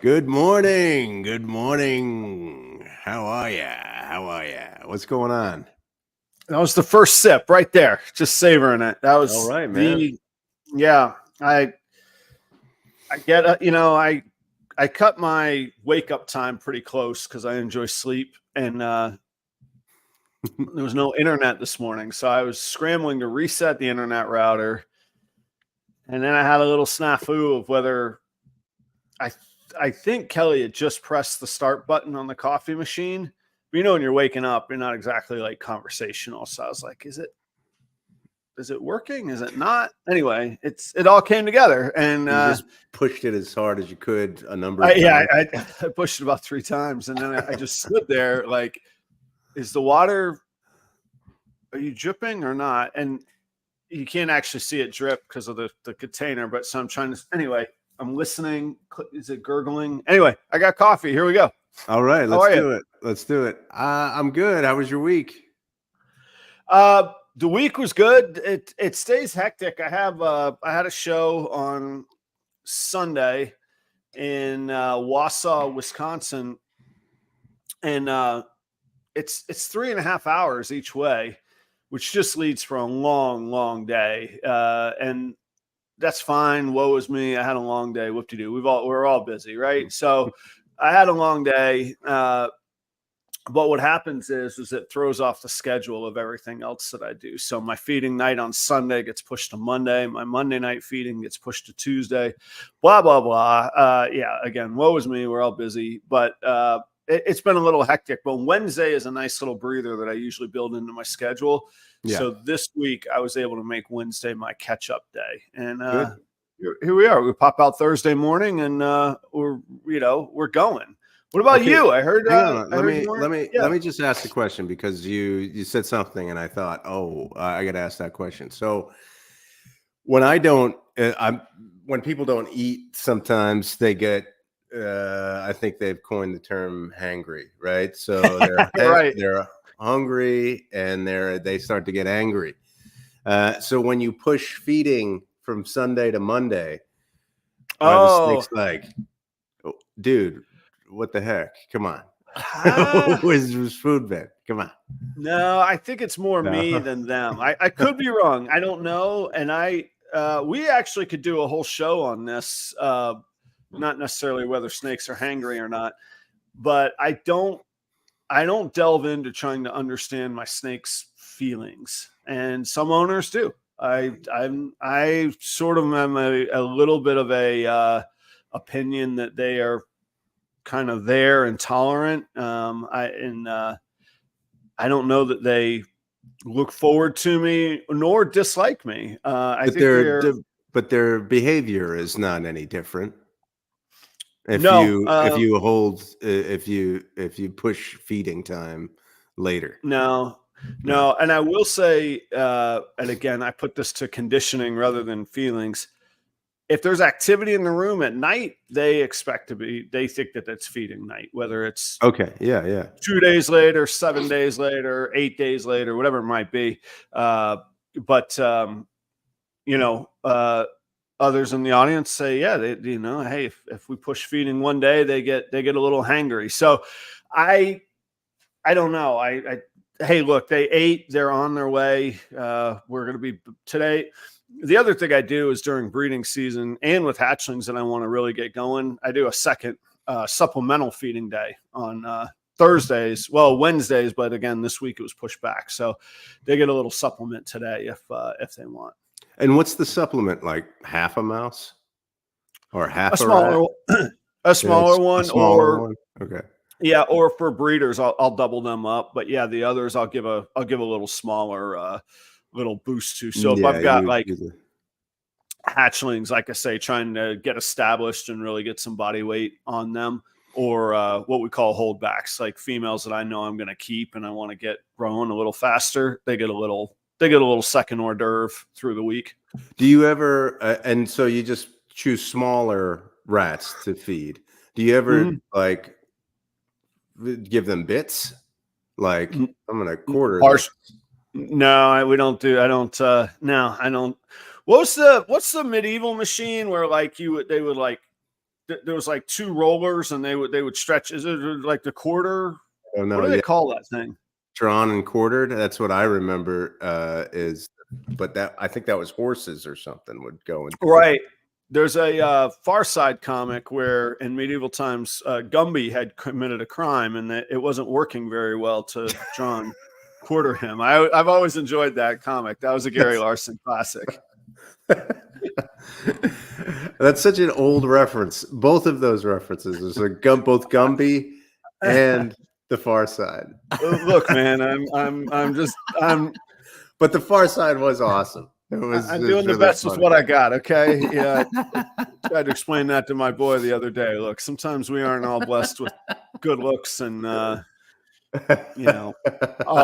Good morning. Good morning. How are ya? What's going on? That was the first sip right there. Just savoring it. That was all right, man. Yeah, I get I cut my wake up time pretty close because I enjoy sleep, and there was no internet this morning, so I was scrambling to reset the internet router, and then I had a little snafu of whether I I think Kelly had just pressed the start button on the coffee machine. But you know, when you're waking up, you're not exactly like conversational. So I was like, is it working? Is it not? Anyway, it all came together, and You just pushed it as hard as you could a number of times. Yeah, I pushed it about 3 times, and then I just stood there like, is the water? Are you dripping or not? And you can't actually see it drip because of the container. But so I'm trying to. Anyway, I'm listening. Is it gurgling? Anyway, I got coffee. Here we go. All right, let's do it. Let's do it. I'm good. How was your week? The week was good. It stays hectic. I had a show on Sunday in Wausau, Wisconsin, and it's 3.5 hours each way, which just leads for a long day. And that's fine. Woe is me. I had a long day. What to do? We're all busy, right? So I had a long day. But what happens is it throws off the schedule of everything else that I do. So my feeding night on Sunday gets pushed to Monday. My Monday night feeding gets pushed to Tuesday, blah, blah, blah. Yeah, again, woe is me. We're all busy, but it's been a little hectic. But Wednesday is a nice little breather that I usually build into my schedule. Yeah. So this week I was able to make Wednesday my catch-up day. And here we are. We pop out Thursday morning, and we're going. What about you? I heard. Let me just ask the question, because you said something and I thought, I got to ask that question. So when when people don't eat, sometimes they get. I think they've coined the term hangry, right? So they're hungry and they start to get angry. So when you push feeding from Sunday to Monday, the snake's like, dude, what the heck? Come on. Where's food been? Come on. No, I think it's more me than them. I could be wrong. I don't know. And we actually could do a whole show on this. Not necessarily whether snakes are hangry or not, but I don't delve into trying to understand my snake's feelings. And some owners do. I sort of am a little bit of a opinion that they are kind of there and tolerant. I don't know that they look forward to me nor dislike me. But their behavior is not any different. If you push feeding time later. No. And I will say, and again, I put this to conditioning rather than feelings. If there's activity in the room at night, they think that that's feeding night, whether it's 2 days later, 7 days later, 8 days later, whatever it might be. Others in the audience say, hey, if we push feeding one day, they get a little hangry. So I don't know. Hey, look, they ate, they're on their way. We're going to be today. The other thing I do is during breeding season and with hatchlings that I want to really get going, I do a second supplemental feeding day on Thursdays, Wednesdays, but again, this week it was pushed back. So they get a little supplement today if they want. And what's the supplement, like half a mouse or half a smaller one? Okay. Yeah, or for breeders, I'll double them up. But yeah, the others I'll give a little smaller little boost to. So if I've got hatchlings, like I say, trying to get established and really get some body weight on them, or what we call holdbacks, like females that I know I'm going to keep and I want to get growing a little faster, they get a little second hors d'oeuvre through the week. Do you ever and so you just choose smaller rats to feed? Do you ever like give them bits? Like, I'm going to quarter this. No, we don't do. I don't. No, I don't. What's the medieval machine where like they would like there was like 2 rollers, and they would stretch. Is it like the quarter? Oh no, What do they call that thing? Drawn and quartered. That's what I remember. But that I think that was horses or something would go in. Right. There's a Far Side comic where in medieval times Gumby had committed a crime, and that it wasn't working very well to draw and quarter him. I've always enjoyed that comic. That was a Gary Larson classic. That's such an old reference. Both of those references is both Gumby and the Far Side. Look, man, I'm. But the Far Side was awesome. I'm doing the best with what I got. Okay, yeah. I tried to explain that to my boy the other day. Look, sometimes we aren't all blessed with good looks and all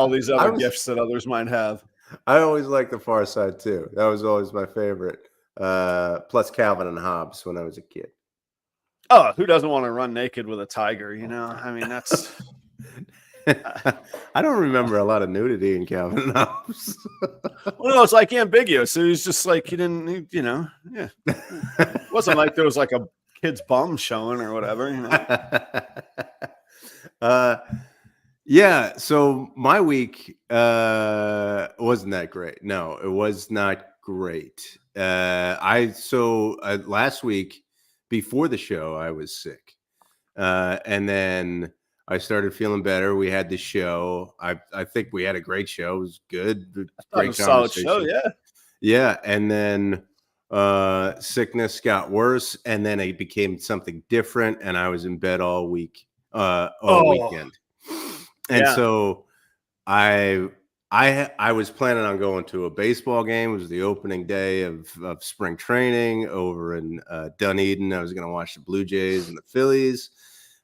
these other gifts that others might have. I always liked the Far Side too. That was always my favorite. Plus Calvin and Hobbes when I was a kid. Oh, who doesn't want to run naked with a tiger? I mean, that's. I don't remember a lot of nudity in Calvin and Hobbes. Well, no, it's like ambiguous. So he's just like he didn't, yeah. It wasn't like there was like a kid's bum showing or whatever. Yeah. So my week wasn't that great. No, it was not great. Last week before the show, I was sick, and then I started feeling better. We had the show. I think we had a great show. It was good. Great solid show. Yeah. Yeah. And then sickness got worse, and then it became something different. And I was in bed all week, weekend. And so I was planning on going to a baseball game. It was the opening day of spring training over in Dunedin. I was going to watch the Blue Jays and the Phillies.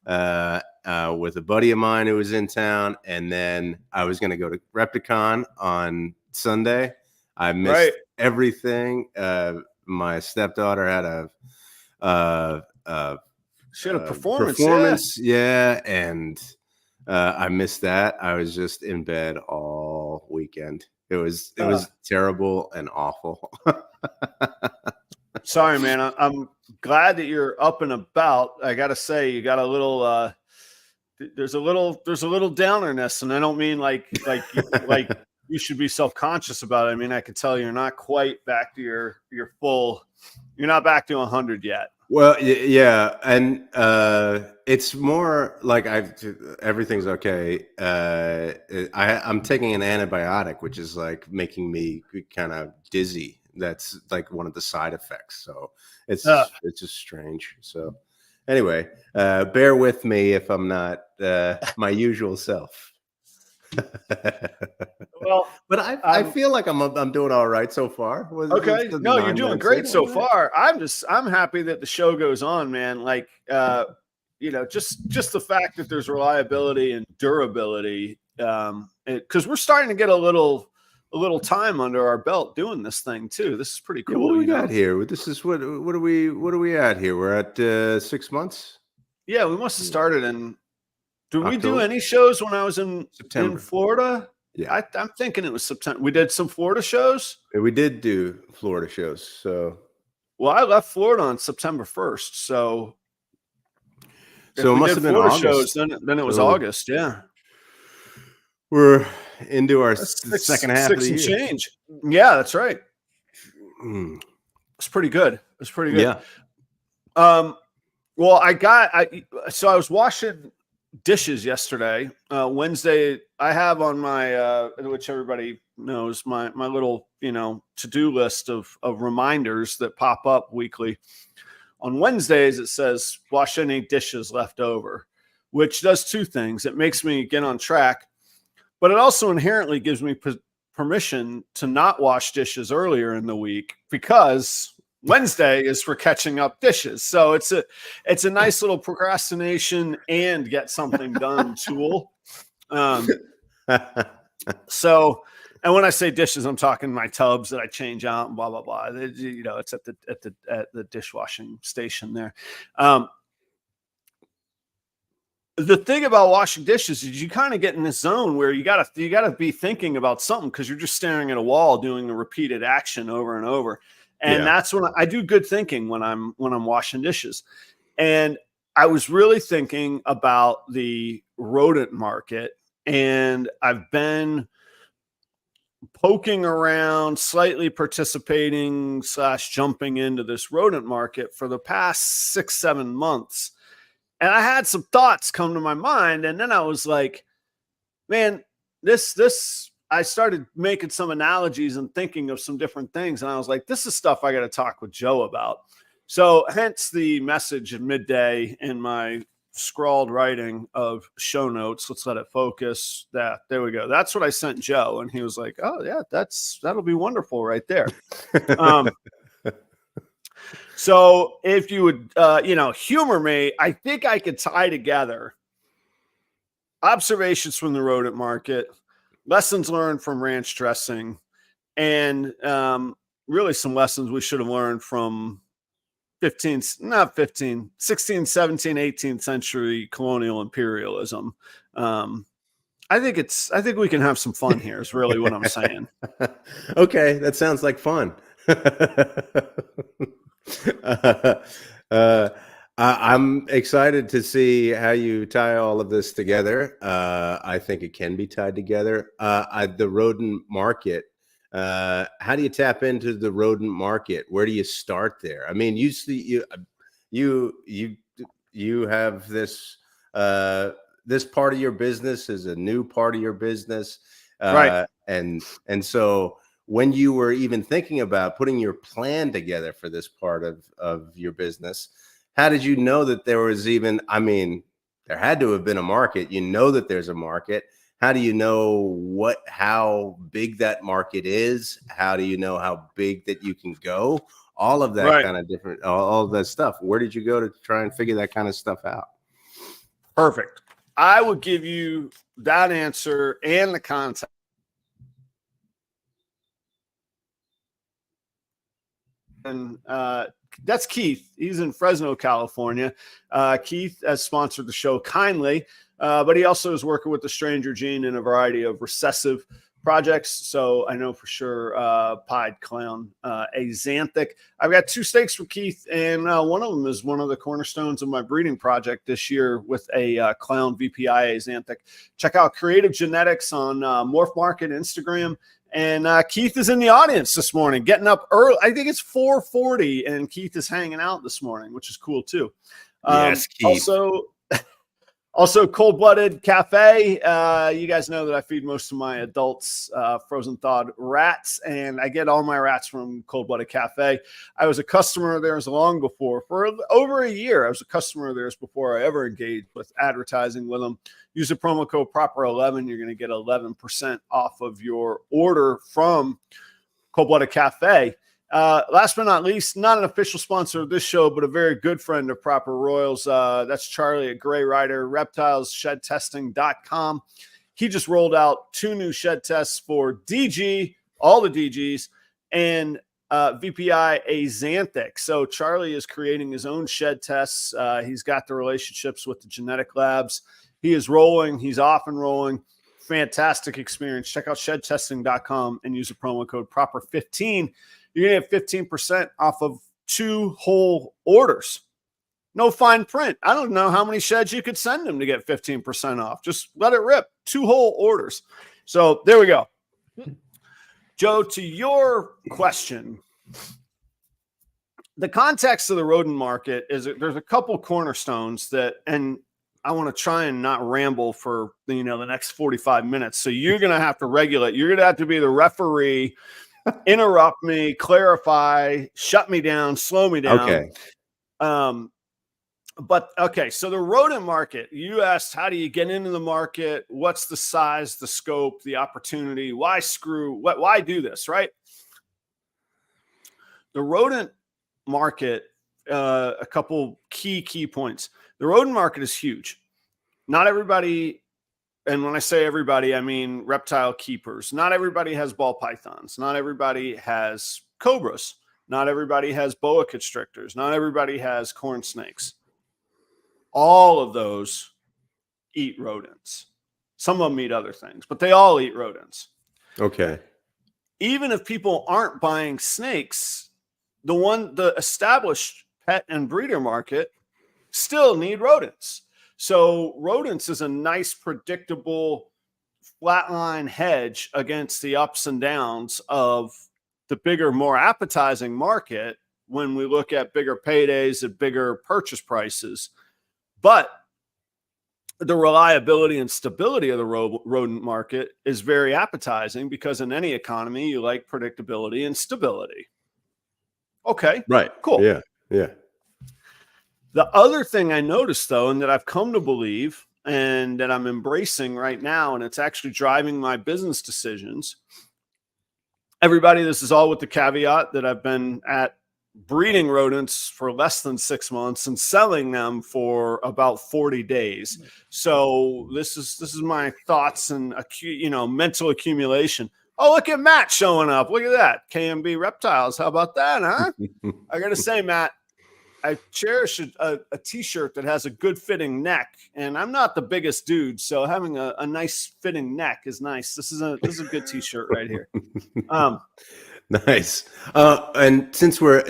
With a buddy of mine who was in town, and then I was going to go to Repticon on Sunday. I missed everything. My stepdaughter had a performance, and I missed that. I was just in bed all weekend. It was terrible and awful. Sorry, man. I'm glad that you're up and about. I gotta say, you got a little. There's a little downerness, and I don't mean like you should be self-conscious about it. I mean, I can tell you're not quite back to your full. You're not back to 100 yet. Well, yeah, and it's more like everything's okay. I'm taking an antibiotic, which is like making me kind of dizzy. That's like one of the side effects. So it's just strange. So anyway, bear with me if I'm not my usual self. Well, but I feel like I'm doing all right so far. Okay, no, you're doing great so far. I'm happy that the show goes on, man. Like just the fact that there's reliability and durability, because we're starting to get a little time under our belt doing this thing too. This is pretty cool. Yeah, what do we got here? This is what are we at here? We're at 6 months. Yeah, we must have started in. Did we do any shows when I was in Florida? Yeah, I'm thinking it was September. We did some Florida shows. We did do Florida shows. So, well, I left Florida on September 1st. So it must have been Florida August. Shows, then it was August. Yeah, we're into our second half of the year. Change. Yeah, that's right. It's pretty good. Yeah. Well, I was washing dishes yesterday. Wednesday, I have on my which everybody knows, my little to-do list of reminders that pop up weekly. On Wednesdays, it says wash any dishes left over, which does two things. It makes me get on track, but it also inherently gives me permission to not wash dishes earlier in the week, because Wednesday is for catching up dishes. So it's a nice little procrastination and get something done tool. So, and when I say dishes, I'm talking my tubs that I change out and blah blah blah. It's at the dishwashing station there. The thing about washing dishes is you kind of get in this zone where you gotta be thinking about something, because you're just staring at a wall doing the repeated action over and over. And that's when I do good thinking when I'm washing dishes. And I was really thinking about the rodent market, and I've been poking around, slightly participating / jumping into this rodent market for the past 6-7 months. And I had some thoughts come to my mind. And then I was like, man, I started making some analogies and thinking of some different things. And I was like, this is stuff I got to talk with Joe about. So hence the message at midday in my scrawled writing of show notes. Let's let it focus. There we go. That's what I sent Joe. And he was like, oh yeah, that'll be wonderful right there. So if you would, humor me, I think I could tie together observations from the rodent market, lessons learned from ranch dressing, and really some lessons we should have learned from 16, 17, 18th century colonial imperialism. I think we can have some fun here is really what I'm saying. Okay. That sounds like fun. I'm excited to see how you tie all of this together. I think it can be tied together. The rodent market. How do you tap into the rodent market? Where do you start there? I mean, you have this this part of your business is a new part of your business, Right? and so when you were even thinking about putting your plan together for this part of your business, how did you know that there was even? I mean, there had to have been a market. You know that there's a market. How do you know how big that market is? How do you know how big that you can go? All of that Right. kind of different, all of that stuff. Where did you go to try and figure that kind of stuff out? Perfect. I would give you that answer and the context. And that's Keith. He's in Fresno, California. Keith has sponsored the show kindly, but he also is working with the Stranger Gene in a variety of recessive projects. So I know for sure pied, clown, axanthic. I've got 2 steaks for Keith, and one of them is one of the cornerstones of my breeding project this year with a clown VPI axanthic. Check out Creative Genetics on Morph Market Instagram. And Keith is in the audience this morning, getting up early. I think it's 4:40, and Keith is hanging out this morning, which is cool too. Yes, Keith. Also, Cold Blooded Cafe. You guys know that I feed most of my adults frozen thawed rats, and I get all my rats from Cold Blooded Cafe. I was a customer of theirs long before. For over a year, I was a customer of theirs before I ever engaged with advertising with them. Use the promo code proper11. You're going to get 11% off of your order from Cold Blooded Cafe. Last but not least, not an official sponsor of this show, but a very good friend of Proper Royals. That's Charlie at Gray Rider, reptilesshedtesting.com. He just rolled out 2 new shed tests for DG, all the DGs, and VPI axanthic. So Charlie is creating his own shed tests. He's got the relationships with the genetic labs. He is rolling. He's off and rolling. Fantastic experience. Check out shedtesting.com and use the promo code proper15. You're going to get 15% off of 2 whole orders. No fine print. I don't know how many sheds you could send them to get 15% off. Just let it rip. 2 whole orders. So there we go. Joe, to your question, the context of the rodent market is there's a couple cornerstones that, and I want to try and not ramble for the next 45 minutes. So you're going to have to regulate. You're going to have to be the referee, interrupt me, clarify, shut me down, slow me down. Okay. But okay, so the rodent market, you asked, how do you get into the market? What's the size, the scope, the opportunity? Why do this, right? The rodent market, a couple key points. The rodent market is huge. Not everybody, and when I say everybody, I mean reptile keepers. Not everybody has ball pythons. Not everybody has cobras. Not everybody has boa constrictors. Not everybody has corn snakes. All of those eat rodents. Some of them eat other things, but they all eat rodents. Okay. Even if people aren't buying snakes, the established pet and breeder market still need rodents. So rodents is a nice, predictable flatline hedge against the ups and downs of the bigger, more appetizing market when we look at bigger paydays and bigger purchase prices. But the reliability and stability of the rodent market is very appetizing, because in any economy, you like predictability and stability. Okay, right. Cool. Yeah. Yeah. The other thing I noticed, though, and that I've come to believe and that I'm embracing right now, and it's actually driving my business decisions. Everybody, this is all with the caveat that I've been at breeding rodents for less than 6 months and selling them for about 40 days. So this is my thoughts and mental accumulation. Oh, look at Matt showing up. Look at that. KMB Reptiles. How about that, huh? I got to say, Matt, I cherish a t-shirt that has a good fitting neck, and I'm not the biggest dude, so having a nice fitting neck is nice. This is a good t-shirt right here. Nice. And since we're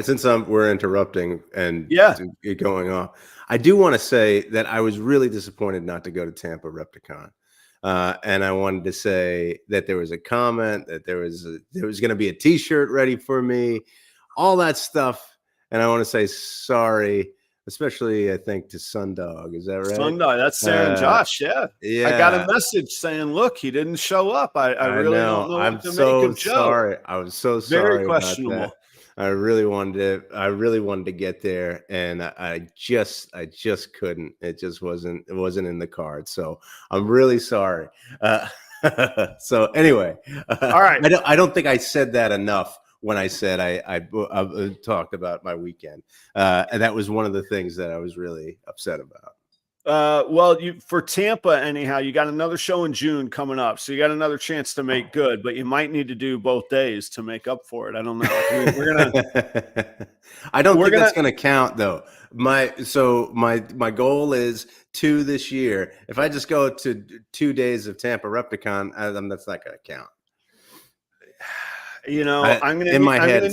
interrupting and going off, I do want to say that I was really disappointed not to go to Tampa Repticon. And I wanted to say that there was a comment that there was going to be a t-shirt ready for me, all that stuff. And I want to say sorry, especially I think to Sundog. Is that right? Sundog, that's Sarah and Josh. Yeah. I got a message saying, look, he didn't show up. I really don't know what to make of Joe. Sorry. I was so sorry. Very questionable. About that. I really wanted to get there, and I just couldn't. It just wasn't in the cards. So I'm really sorry. So anyway, all right. I don't think I said that enough when I said I talked about my weekend, and that was one of the things that I was really upset about. Well, for Tampa, anyhow, you got another show in June coming up, so you got another chance to make good, but you might need to do both days to make up for it. I don't know. We're gonna. I don't think that's gonna count, though. My goal is 2 this year. If I just go to 2 days of Tampa Repticon, that's not gonna count. I'm gonna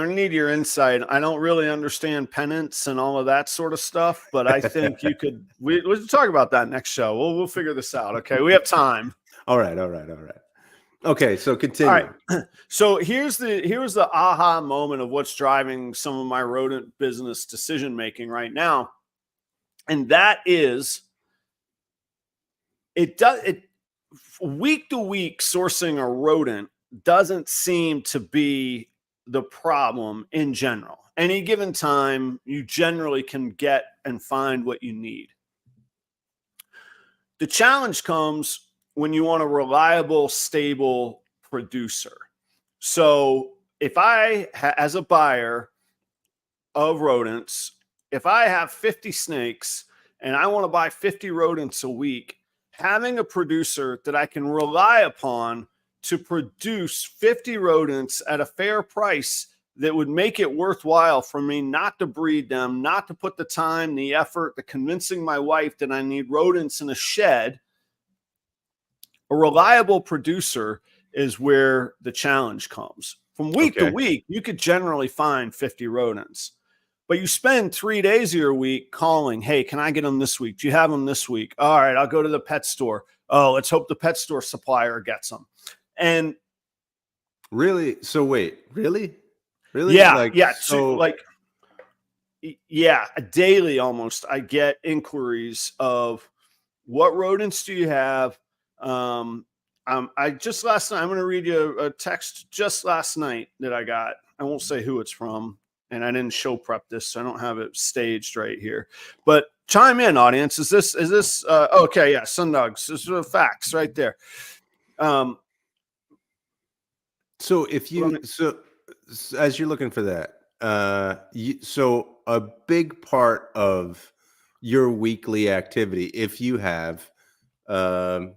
need your insight. I don't really understand penance and all of that sort of stuff, but I think you could. We'll talk about that next show. We'll figure this out. Okay, we have time. All right. Okay, so continue. All right. So here's the aha moment of what's driving some of my rodent business decision making right now, and that is it week to week sourcing a rodent doesn't seem to be the problem in general. Any given time, you generally can get and find what you need. The challenge comes when you want a reliable, stable producer. So if I, as a buyer of rodents, if I have 50 snakes and I want to buy 50 rodents a week, having a producer that I can rely upon to produce 50 rodents at a fair price that would make it worthwhile for me not to breed them, not to put the time, the effort, the convincing my wife that I need rodents in a shed. A reliable producer is where the challenge comes. From week to week, you could generally find 50 rodents, but you spend 3 days of your week calling, hey, can I get them this week? Do you have them this week? All right, I'll go to the pet store. Oh, let's hope the pet store supplier gets them. And really, so wait, really? Yeah, daily almost. I get inquiries of what rodents do you have? I just last night, I'm going to read you a text just last night that I got. I won't say who it's from, and I didn't show prep this, so I don't have it staged right here. But chime in, audience. Is this okay? Yeah, Sundogs. This is facts right there. So as you're looking for that, so a big part of your weekly activity, if you have a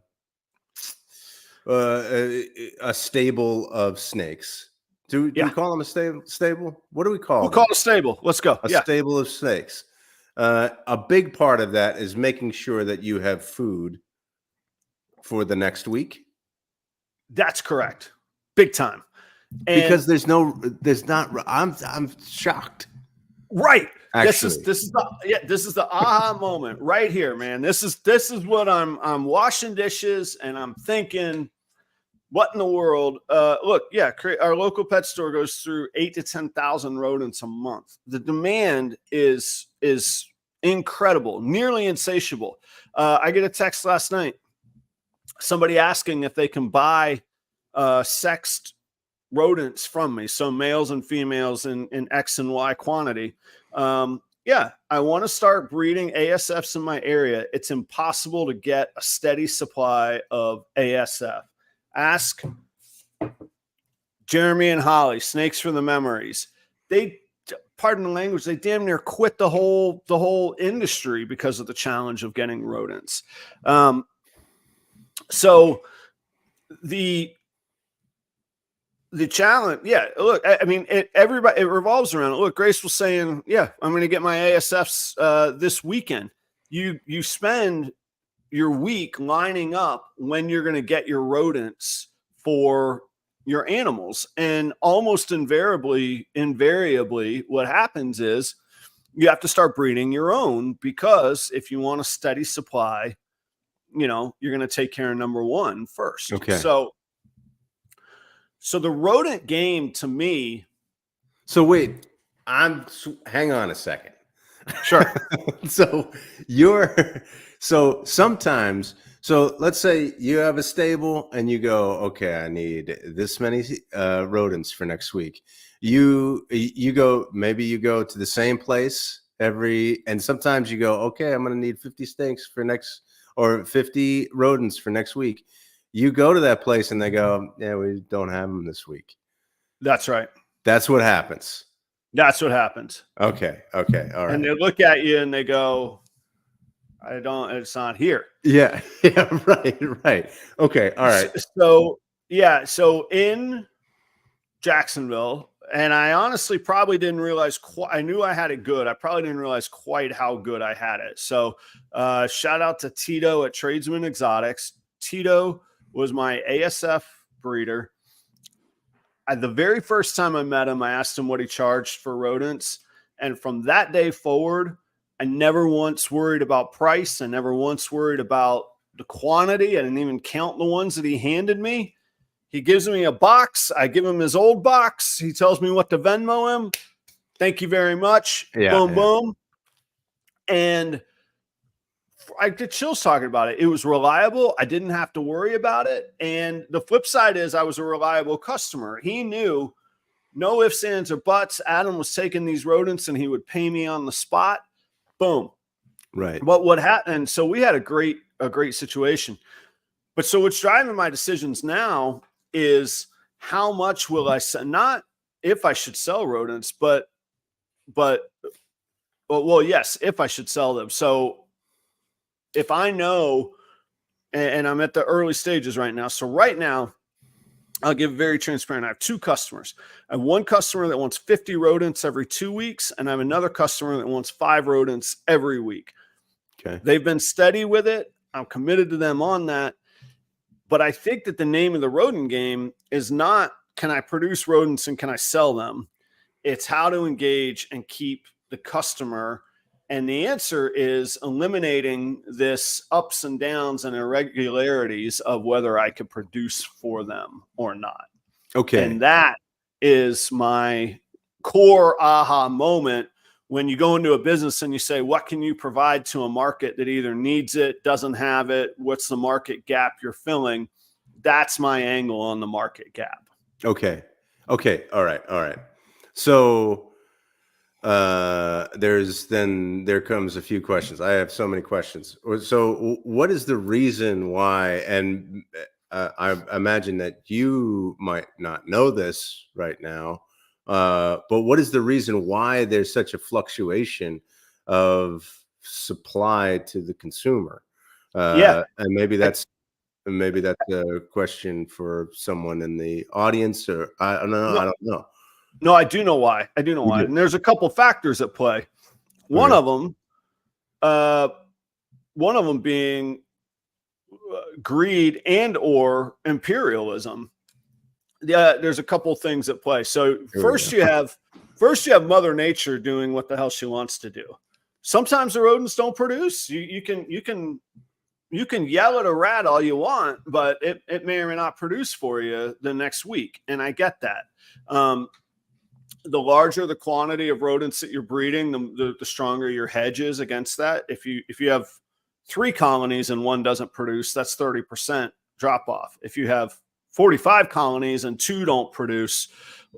stable of snakes, do we call them a stable? What do we call them? We'll call it a stable. Let's go. A stable of snakes. A big part of that is making sure that you have food for the next week. That's correct. Big time. Because I'm shocked. Right. Actually, This is the aha moment right here, man. This is what I'm washing dishes and I'm thinking, what in the world? Look, yeah, our local pet store goes through 8 to 10,000 rodents a month. The demand is incredible, nearly insatiable. I get a text last night, somebody asking if they can buy sexed rodents from me, so males and females in X and Y quantity. Yeah, I want to start breeding ASFs in my area. It's impossible to get a steady supply of ASF. Ask Jeremy and Holly, Snakes for the Memories. They, pardon the language, they damn near quit the whole industry because of the challenge of getting rodents. So the challenge, yeah, look, I mean, it revolves around it. Look, Grace was saying, yeah, I'm going to get my ASFs this weekend. You spend your week lining up when you're going to get your rodents for your animals, and almost invariably what happens is you have to start breeding your own, because if you want a steady supply, you're going to take care of number one first. okay. So the rodent game to me. So wait, hang on a second. Sure. So let's say you have a stable and you go, okay, I need this many rodents for next week. You go to the same place and sometimes you go, okay, I'm going to need 50 snakes or 50 rodents for next week. You go to that place and they go, yeah, we don't have them this week. That's right. That's what happens. That's what happens. Okay. All right. And they look at you and they go, it's not here. Yeah. Right. Okay. All right. So in Jacksonville, and I honestly probably didn't realize I knew I had it good. I probably didn't realize quite how good I had it. So shout out to Tito at Tradesman Exotics. Tito was my ASF breeder. The very first time I met him, I asked him what he charged for rodents. And from that day forward, I never once worried about price. I never once worried about the quantity. I didn't even count the ones that he handed me. He gives me a box. I give him his old box. He tells me what to Venmo him. Thank you very much. Boom. And I get chills talking about it. It was reliable. I didn't have to worry about it. And the flip side is I was a reliable customer. He knew, no ifs, ands, or buts, Adam was taking these rodents and he would pay me on the spot. Boom. Right. But what happened? So we had a great situation. But so what's driving my decisions now is how much will I sell? Not if I should sell rodents, but yes, if I should sell them. So if I know, and I'm at the early stages right now. So right now, I'll give very transparent. I have two customers. I have one customer that wants 50 rodents every 2 weeks, and I have another customer that wants 5 rodents every week. Okay. They've been steady with it. I'm committed to them on that. But I think that the name of the rodent game is not, can I produce rodents and can I sell them? It's how to engage and keep the customer. And the answer is eliminating this ups and downs and irregularities of whether I could produce for them or not. Okay. And that is my core aha moment when you go into a business and you say, what can you provide to a market that either needs it, doesn't have it? What's the market gap you're filling? That's my angle on the market gap. Okay. All right. So there comes a few questions. I have so many questions. So what is the reason why, and I imagine that you might not know this right now, but what is the reason why there's such a fluctuation of supply to the consumer? And maybe that's a question for someone in the audience, or I don't know. No, I do know why. And there's a couple factors at play. One of them being greed and or imperialism. Yeah, there's a couple things at play. So first you have first you have Mother Nature doing what the hell she wants to do. Sometimes the rodents don't produce. You can yell at a rat all you want, but it may or may not produce for you the next week. And I get that. The larger the quantity of rodents that you're breeding, the stronger your hedge is against that. If you have 3 colonies and one doesn't produce, that's 30% drop off. If you have 45 colonies and 2 don't produce,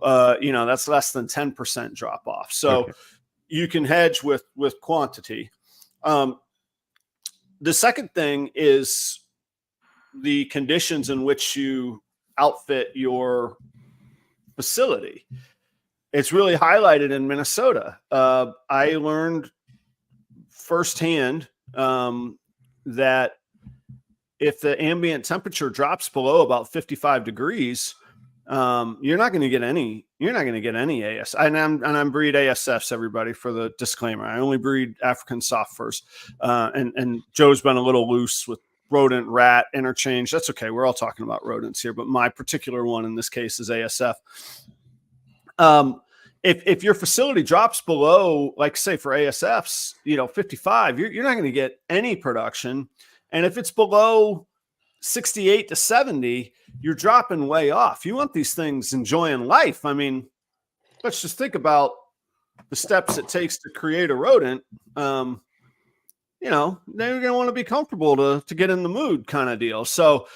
that's less than 10% drop off. So you can hedge with quantity. The second thing is the conditions in which you outfit your facility. It's really highlighted in Minnesota. I learned firsthand that if the ambient temperature drops below about 55 degrees, you're not going to get any AS. And I'm breed ASFs, everybody, for the disclaimer. I only breed African soft furs. And Joe's been a little loose with rodent, rat interchange. That's okay. We're all talking about rodents here, but my particular one in this case is ASF. If your facility drops below, like say for ASFs, 55, you're not going to get any production. And if it's below 68 to 70, you're dropping way off. You want these things enjoying life. I mean, let's just think about the steps it takes to create a rodent. They're going to want to be comfortable to get in the mood kind of deal. So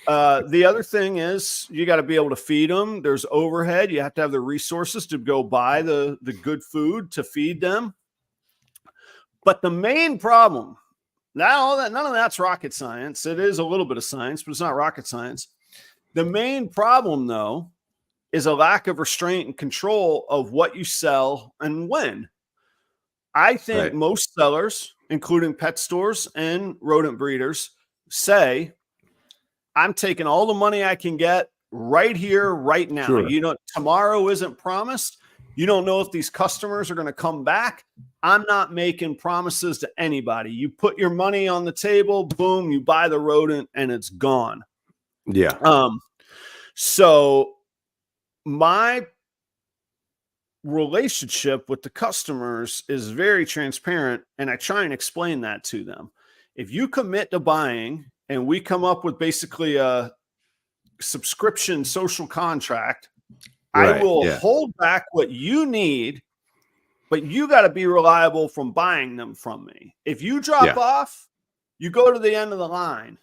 the other thing is you got to be able to feed them. There's overhead. You have to have the resources to go buy the good food to feed them. But the main problem, none of that's rocket science. It is a little bit of science, but it's not rocket science. The main problem, though, is a lack of restraint and control of what you sell and when. I think most sellers, including pet stores and rodent breeders, say, I'm taking all the money I can get right here, right now. Sure. Tomorrow isn't promised. You don't know if these customers are going to come back. I'm not making promises to anybody. You put your money on the table, boom, you buy the rodent and it's gone. Yeah. So my relationship with the customers is very transparent, and I try and explain that to them. If you commit to buying and we come up with basically a subscription social contract, I will hold back what you need, but you got to be reliable from buying them from me. If you drop off, you go to the end of the line.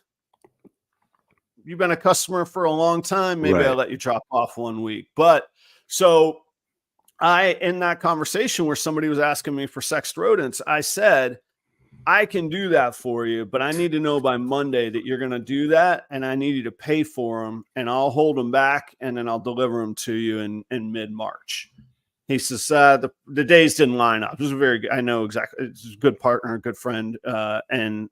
You've been a customer for a long time. Maybe I'll let you drop off 1 week. But so in that conversation where somebody was asking me for sexed rodents, I said, I can do that for you, but I need to know by Monday that you're going to do that, and I need you to pay for them, and I'll hold them back, and then I'll deliver them to you in mid-March. He says, the days didn't line up. This is very good. I know exactly. It's a good partner, a good friend, and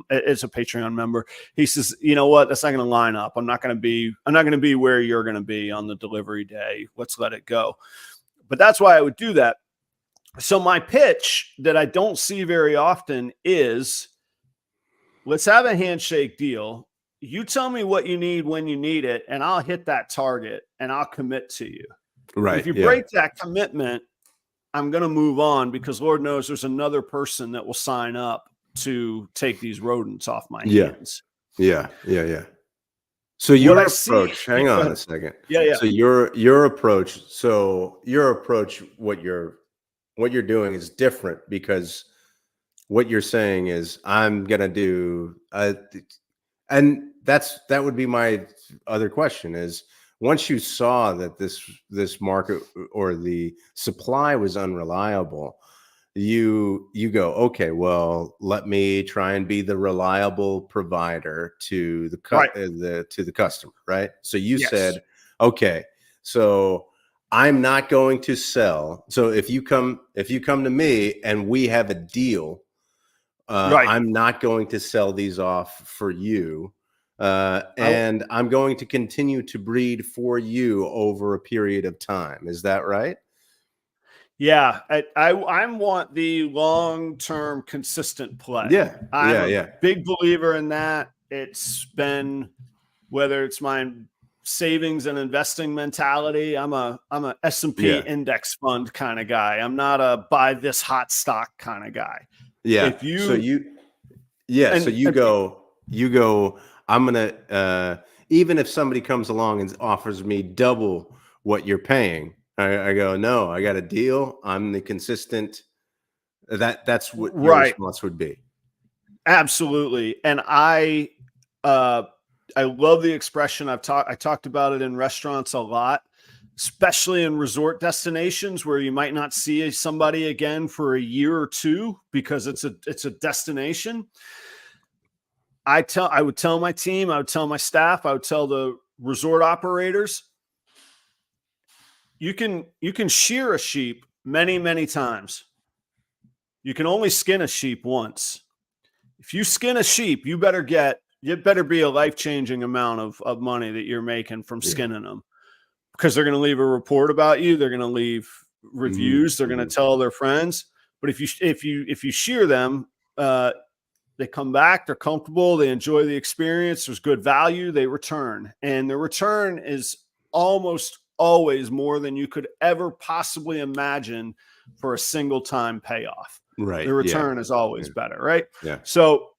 it's a Patreon member. He says, you know what? That's not going to line up. I'm not going to be where you're going to be on the delivery day. Let's let it go. But that's why I would do that. So my pitch that I don't see very often is, let's have a handshake deal. You tell me what you need when you need it, and I'll hit that target, and I'll commit to you. Right. If you break that commitment, I'm going to move on, because Lord knows there's another person that will sign up to take these rodents off my hands. Yeah. So your approach, hang on a second. Yeah. So your approach, what you're doing is different, because what you're saying is, I'm going to do, and that would be my other question is, once you saw that this market or the supply was unreliable, you go, okay, well, let me try and be the reliable provider to the customer, right? So you said, okay, so I'm not going to sell. So if you come to me and we have a deal, I'm not going to sell these off for you. And I'm going to continue to breed for you over a period of time. Is that right? Yeah. I want the long-term consistent play. I'm a big believer in that. It's been, whether it's my savings and investing mentality. I'm a S&P index fund kind of guy. I'm not a buy this hot stock kind of guy. Yeah. If you so you go, I'm gonna even if somebody comes along and offers me double what you're paying, I go, no, I got a deal. I'm the consistent. That's what your response would be. Absolutely. And I love the expression. I talked about it in restaurants a lot, especially in resort destinations where you might not see somebody again for a year or two because it's a destination. I would tell my team, I would tell my staff, I would tell the resort operators, you can shear a sheep many, many times. You can only skin a sheep once. If you skin a sheep, you better be a life-changing amount of money that you're making from skinning them, because they're going to leave a report about you. They're going to leave reviews. They're going to tell their friends. But if you shear them, they come back, they're comfortable, they enjoy the experience, there's good value, they return. And the return is almost always more than you could ever possibly imagine for a single time payoff. Right. The return is always better, right? Yeah. So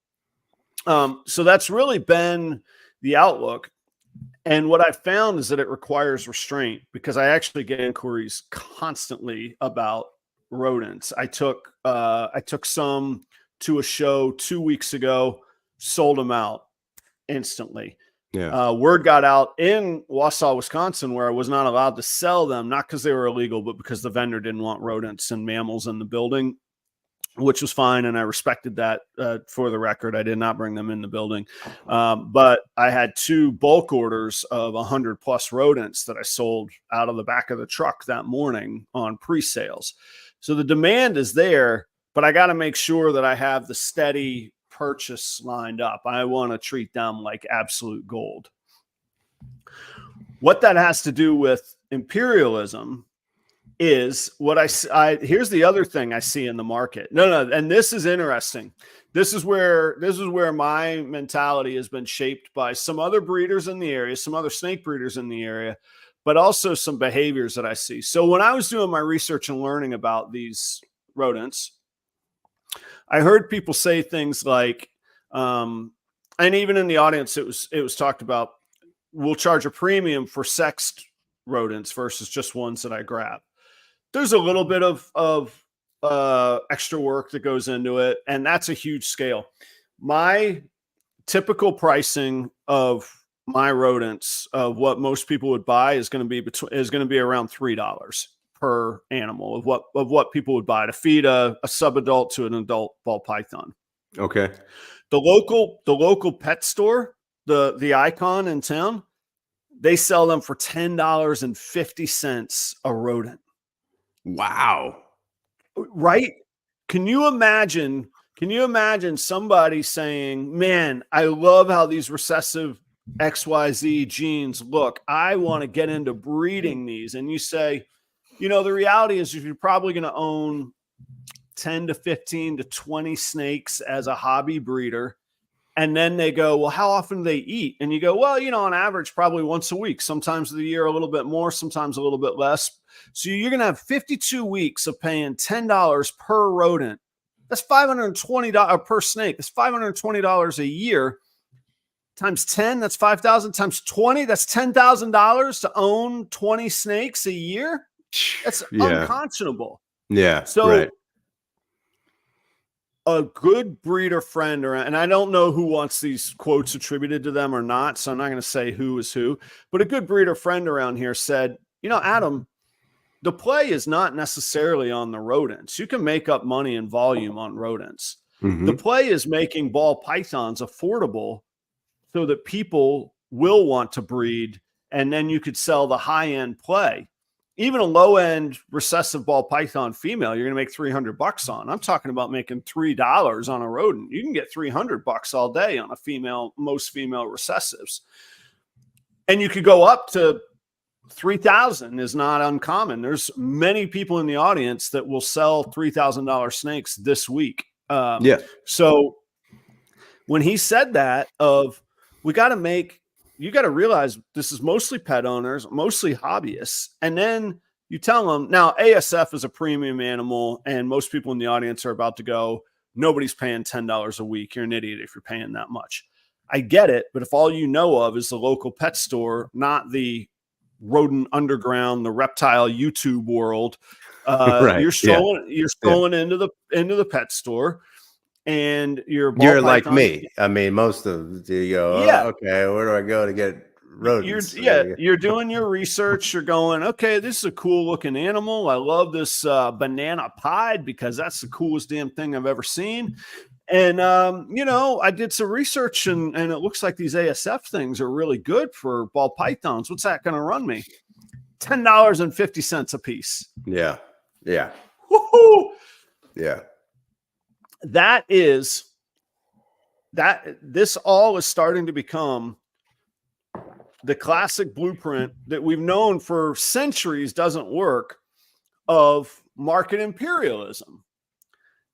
that's really been the outlook. And what I found is that it requires restraint, because I actually get inquiries constantly about rodents. I took some to a show 2 weeks ago, sold them out instantly. Yeah. Word got out in Wausau, Wisconsin, where I was not allowed to sell them, not because they were illegal, but because the vendor didn't want rodents and mammals in the building, which was fine. And I respected that. For the record, I did not bring them in the building. But I had 2 bulk orders of 100+ rodents that I sold out of the back of the truck that morning on pre-sales. So the demand is there, but I got to make sure that I have the steady purchase lined up. I want to treat them like absolute gold. What that has to do with imperialism is what here's the other thing I see in the market. And this is interesting. This is where my mentality has been shaped by some other breeders in the area, some other snake breeders in the area, but also some behaviors that I see. So when I was doing my research and learning about these rodents, I heard people say things like, and even in the audience, it was talked about, we'll charge a premium for sexed rodents versus just ones that I grab. There's a little bit of extra work that goes into it, and that's a huge scale. My typical pricing of my rodents, of what most people would buy, is going to be around $3 per animal of what people would buy to feed a subadult to an adult ball python. Okay. The local pet store, the Icon in town, they sell them for $10.50 a rodent. Wow. Right? Can you imagine somebody saying, man, I love how these recessive XYZ genes look. I want to get into breeding these. And you say, the reality is you're probably going to own 10 to 15 to 20 snakes as a hobby breeder. And then they go, well, how often do they eat? And you go, well, on average, probably once a week, sometimes of the year, a little bit more, sometimes a little bit less. So you're going to have 52 weeks of paying $10 per rodent. That's $520 per snake. That's $520 a year. Times 10, that's 5,000. Times 20, that's $10,000 to own 20 snakes a year. That's unconscionable. Yeah. So right. A good breeder friend, and I don't know who wants these quotes attributed to them or not, so I'm not going to say who is who, but a good breeder friend around here said, Adam, the play is not necessarily on the rodents. You can make up money and volume on rodents. Mm-hmm. The play is making ball pythons affordable so that people will want to breed, and then you could sell the high-end play. Even a low-end recessive ball python female, you're going to make $300 on. I'm talking about making $3 on a rodent. You can get $300 all day on most female recessives. And you could go up to 3,000 is not uncommon. There's many people in the audience that will sell $3,000 snakes this week. So when he said that we got to make you got to realize this is mostly pet owners, mostly hobbyists. And then you tell them, now ASF is a premium animal, and most people in the audience are about to go, nobody's paying $10 a week. You're an idiot if you're paying that much. I get it. But if all you know of is the local pet store, not the rodent underground, the reptile YouTube world, Right. you're strolling into the pet store, and you're like me. I mean, most of you go, okay, where do I go to get rodents? You're doing your research. You're going, okay, this is a cool looking animal. I love this banana pied because that's the coolest damn thing I've ever seen. And, I did some research and it looks like these ASF things are really good for ball pythons. What's that going to run me? $10.50 a piece. Yeah. Yeah. Woo-hoo! Yeah. This all is starting to become the classic blueprint that we've known for centuries doesn't work, of market imperialism.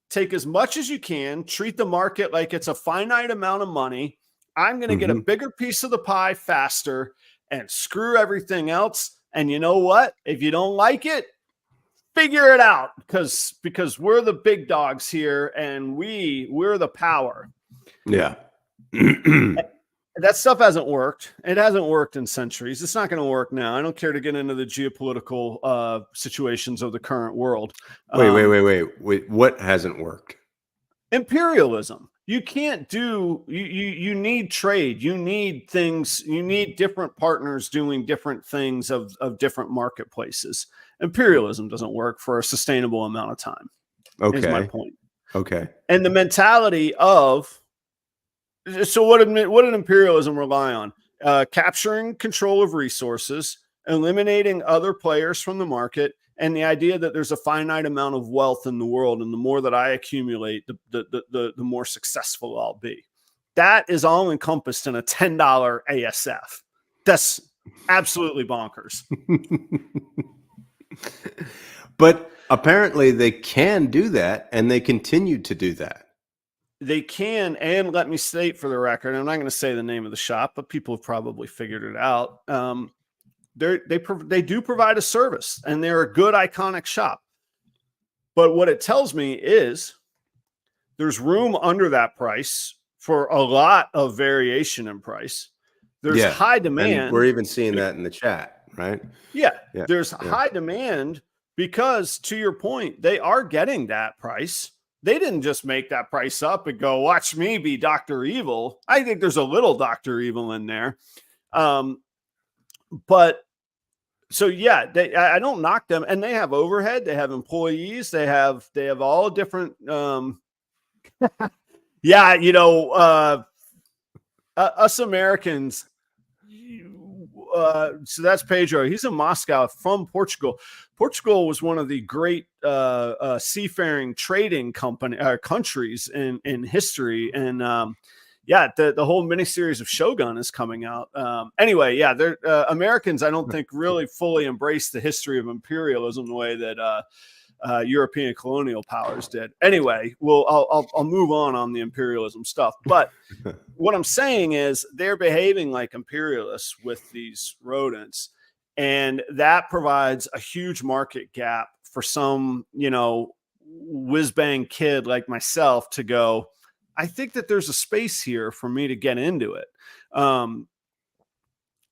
Take as much as you can, treat the market like it's a finite amount of money. I'm going to get a bigger piece of the pie faster and screw everything else. And you know what? If you don't like it, figure it out, because we're the big dogs here and we're the power. Yeah. That stuff hasn't worked. It hasn't worked in centuries. It's not going to work now. I don't care to get into the geopolitical situations of the current world. Wait. What hasn't worked? Imperialism. You can't do, you need trade. You need things. You need different partners doing different things of different marketplaces. Imperialism doesn't work for a sustainable amount of time. Okay. Is my point. Okay. And the mentality of, so what did imperialism rely on? Capturing control of resources, eliminating other players from the market, and the idea that there's a finite amount of wealth in the world, and the more that I accumulate, the more successful I'll be. That is all encompassed in a $10 ASF. That's absolutely bonkers. But apparently they can do that, and they continue to do that. They can, and let me state for the record, I'm not going to say the name of the shop, but people have probably figured it out. They do provide a service, and they're a good, iconic shop. But what it tells me is there's room under that price for a lot of variation in price. There's high demand. And we're even seeing that in the chat, right? Yeah. There's high demand because, to your point, they are getting that price. They didn't just make that price up and go, watch me be Dr. Evil. I think there's a little Dr. Evil in there. But so, I don't knock them, and they have overhead. They have employees. They have all different. Us Americans. So that's Pedro. He's in Moscow from Portugal. Portugal was one of the great seafaring trading countries in history. And the whole miniseries of Shogun is coming out. They're Americans, I don't think, really fully embrace the history of imperialism the way that European colonial powers did. Anyway, I'll move on the imperialism stuff. But what I'm saying is they're behaving like imperialists with these rodents, and that provides a huge market gap for some, whiz bang kid like myself to go, I think that there's a space here for me to get into it.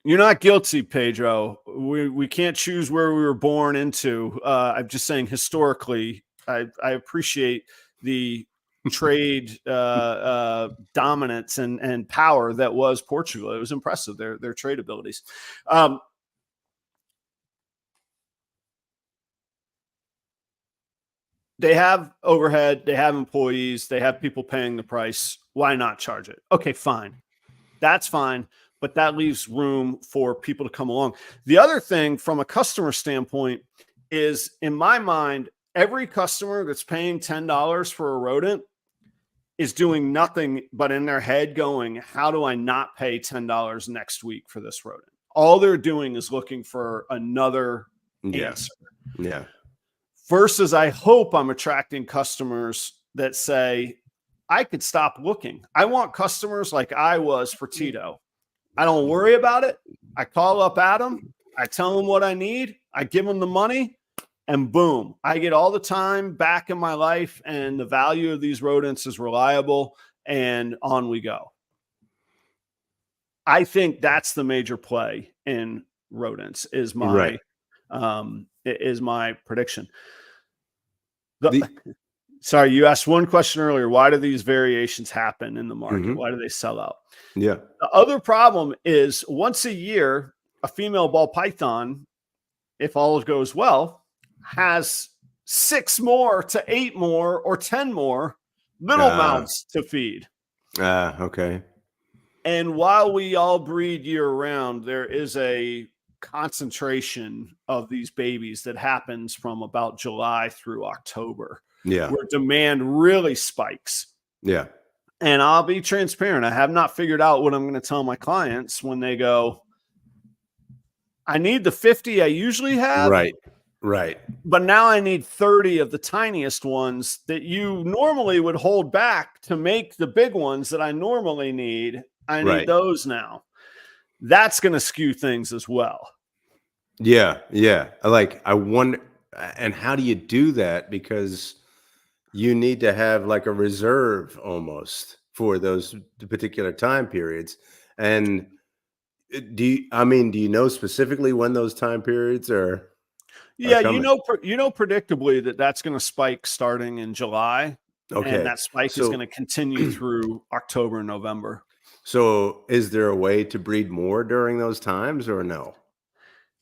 You're not guilty, Pedro. We can't choose where we were born into. I'm just saying, historically, I appreciate the trade dominance and power that was Portugal. It was impressive, their trade abilities. They have overhead, they have employees, they have people paying the price. Why not charge it? Okay, fine. That's fine. But that leaves room for people to come along. The other thing from a customer standpoint is, in my mind, every customer that's paying $10 for a rodent is doing nothing but in their head going, how do I not pay $10 next week for this rodent? All they're doing is looking for another answer. Yeah. Versus, I hope I'm attracting customers that say, I could stop looking. I want customers like I was for Tito. I don't worry about it. I call up Adam. I tell him what I need. I give him the money, and boom, I get all the time back in my life, and the value of these rodents is reliable, and on we go. I think that's the major play in rodents is my prediction. Sorry, you asked one question earlier. Why do these variations happen in the market? Why do they sell out? Yeah. The other problem is once a year, a female ball python, if all goes well, has 6 more to 8 more or 10 more little mouths to feed. Okay. And while we all breed year round, there is a concentration of these babies that happens from about July through October. Yeah. Where demand really spikes. Yeah. And I'll be transparent. I have not figured out what I'm going to tell my clients when they go, I need the 50 I usually have. Right. Right. But now I need 30 of the tiniest ones that you normally would hold back to make the big ones that I normally need. I need those now. That's going to skew things as well. Yeah. Yeah. I wonder, and how do you do that? Because you need to have like a reserve almost for those particular time periods. And do you know specifically when those time periods are? Yeah, you know predictably that's going to spike starting in July. Okay. And that spike is going to continue through October and November. So is there a way to breed more during those times or no?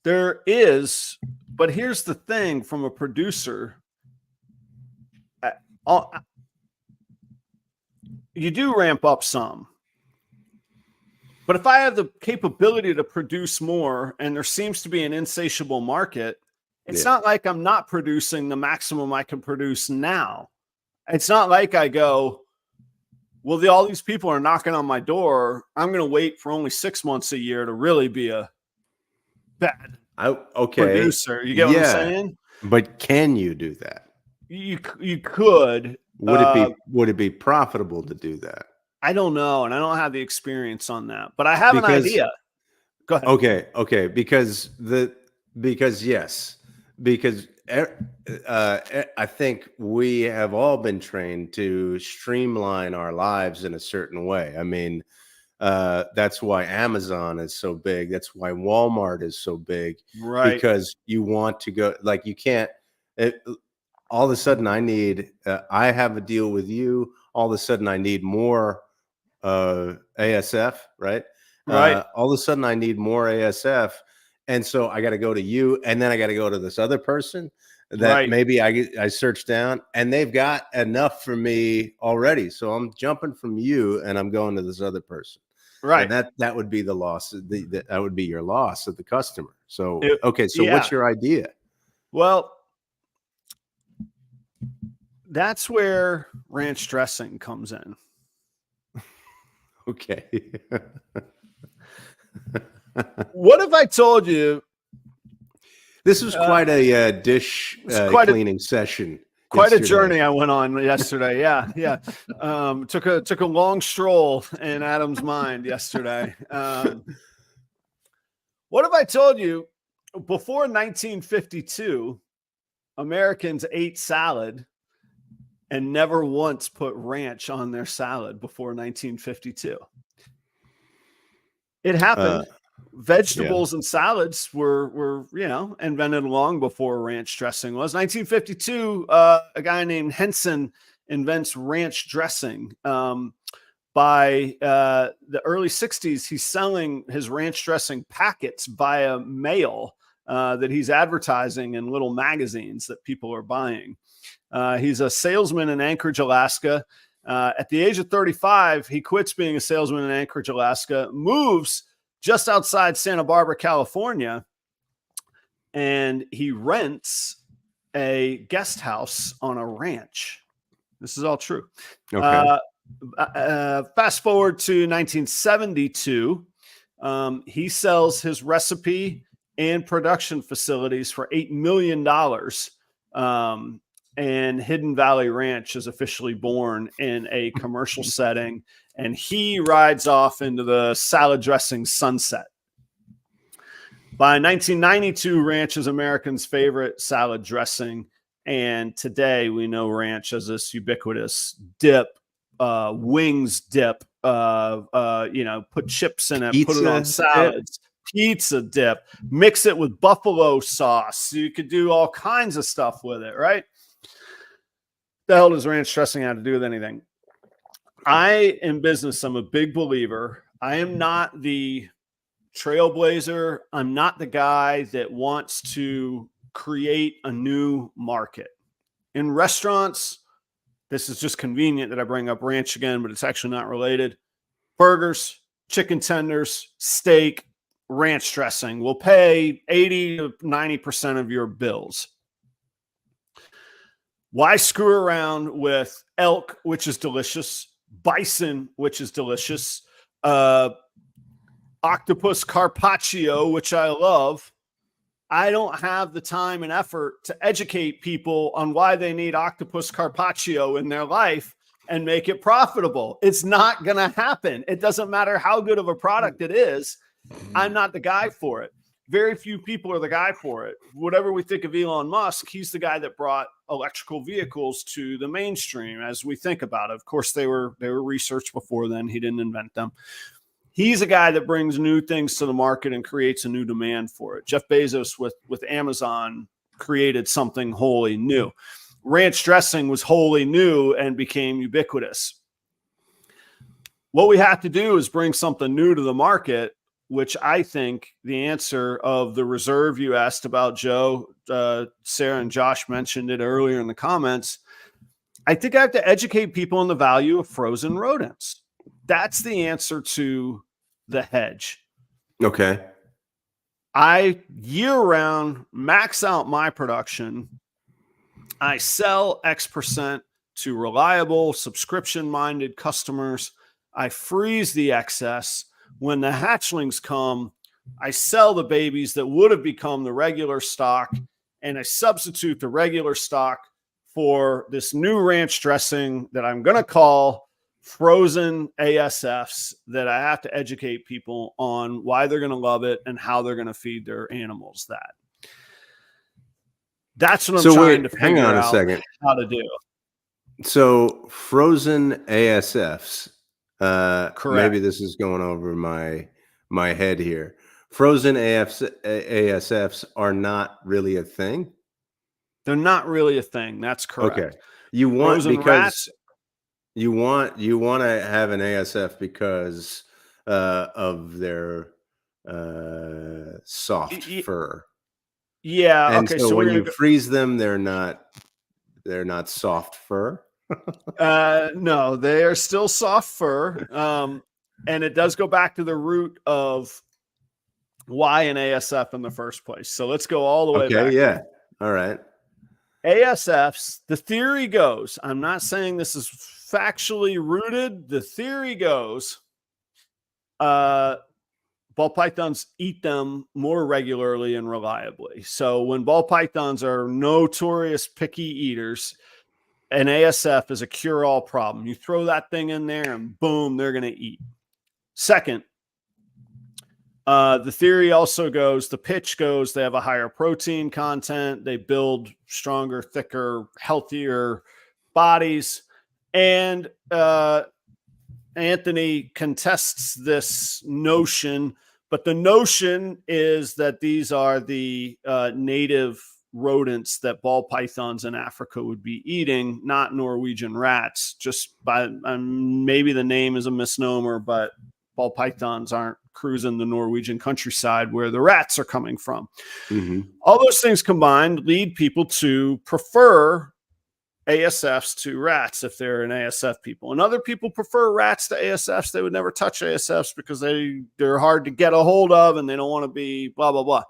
There is, but here's the thing from a producer. You do ramp up some. But if I have the capability to produce more and there seems to be an insatiable market, it's not like I'm not producing the maximum I can produce now. It's not like I go, well, all these people are knocking on my door. I'm going to wait for only 6 months a year to really be a bad producer. You get what I'm saying? But can you do that? You could. Would it be profitable to do that? I don't know, and I don't have the experience on that, but I have an idea. Go ahead. Okay. Because I think we have all been trained to streamline our lives in a certain way. I mean, that's why Amazon is so big. That's why Walmart is so big, right? Because you want to go, like, you can't. All of a sudden, I have a deal with you. All of a sudden, I need more ASF, right? Right. All of a sudden, I need more ASF. And so I got to go to you, and then I got to go to this other person that maybe I search down, and they've got enough for me already. So I'm jumping from you, and I'm going to this other person. Right. And that would be the loss. That would be your loss of the customer. So so what's your idea? Well, that's where ranch dressing comes in. Okay. What if I told you this was quite a dish cleaning session? Quite a journey I went on yesterday. Yeah. Took a long stroll in Adam's mind yesterday. What if I told you before 1952, Americans ate salad and never once put ranch on their salad before 1952? It happened. Vegetables and salads were invented long before ranch dressing was. 1952, a guy named Henson invents ranch dressing. By the early 60s, he's selling his ranch dressing packets via mail that he's advertising in little magazines that people are buying. He's a salesman in Anchorage, Alaska. At the age of 35, he quits being a salesman in Anchorage, Alaska, moves just outside Santa Barbara, California, and he rents a guest house on a ranch. This is all true. Okay. Fast forward to 1972. He sells his recipe and production facilities for $8 million. And Hidden Valley Ranch is officially born in a commercial setting and he rides off into the salad dressing sunset. By 1992, ranch is Americans' favorite salad dressing. And today we know ranch as this ubiquitous dip, wings dip, put chips in it, put it on salads, pizza dip, mix it with buffalo sauce. You could do all kinds of stuff with it, right? The hell does ranch dressing have to do with anything? In business, I'm a big believer. I am not the trailblazer. I'm not the guy that wants to create a new market. In restaurants, this is just convenient that I bring up ranch again, but it's actually not related. Burgers, chicken tenders, steak, ranch dressing will pay 80 to 90% of your bills. Why screw around with elk, which is delicious, bison, which is delicious, octopus carpaccio, which I love? I don't have the time and effort to educate people on why they need octopus carpaccio in their life and make it profitable. It's not going to happen. It doesn't matter how good of a product it is. I'm not the guy for it. Very few people are the guy for it. Whatever we think of Elon Musk, he's the guy that brought electrical vehicles to the mainstream as we think about it. Of course, they were researched before then. He didn't invent them. He's a guy that brings new things to the market and creates a new demand for it. Jeff Bezos with Amazon created something wholly new. Ranch dressing was wholly new and became ubiquitous. What we have to do is bring something new to the market, which I think the answer of the reserve you asked about, Joe, Sarah and Josh mentioned it earlier in the comments. I think I have to educate people on the value of frozen rodents. That's the answer to the hedge. Okay. I year-round max out my production. I sell X% to reliable, subscription-minded customers. I freeze the excess. When the hatchlings come, I sell the babies that would have become the regular stock, and I substitute the regular stock for this new ranch dressing that I'm going to call frozen ASFs, that I have to educate people on why they're going to love it and how they're going to feed their animals that. That's what I'm trying to figure out how to do. So frozen ASFs, correct. Maybe this is going over my head here. Frozen ASFs are not really a thing? They're not really a thing. That's correct. Okay. You want frozen because rats, you want to have an ASF because of their soft fur. Yeah. And okay. so when you freeze them, they're not soft fur. No, they are still soft fur. And it does go back to the root of why an ASF in the first place. So let's go all the way back. Okay. Yeah. All right. ASFs, the theory goes, I'm not saying this is factually rooted. The theory goes, ball pythons eat them more regularly and reliably. So when ball pythons are notorious picky eaters, an ASF is a cure-all problem. You throw that thing in there and boom, they're going to eat. Second, the theory also goes, the pitch goes, they have a higher protein content. They build stronger, thicker, healthier bodies. And Anthony contests this notion, but the notion is that these are the native rodents that ball pythons in Africa would be eating, not Norwegian rats. Just by maybe the name is a misnomer, but ball pythons aren't cruising the Norwegian countryside where the rats are coming from. Mm-hmm. All those things combined lead people to prefer ASFs to rats if they're an ASF people. And other people prefer rats to ASFs. They would never touch ASFs because they're hard to get a hold of and they don't want to be blah, blah, blah.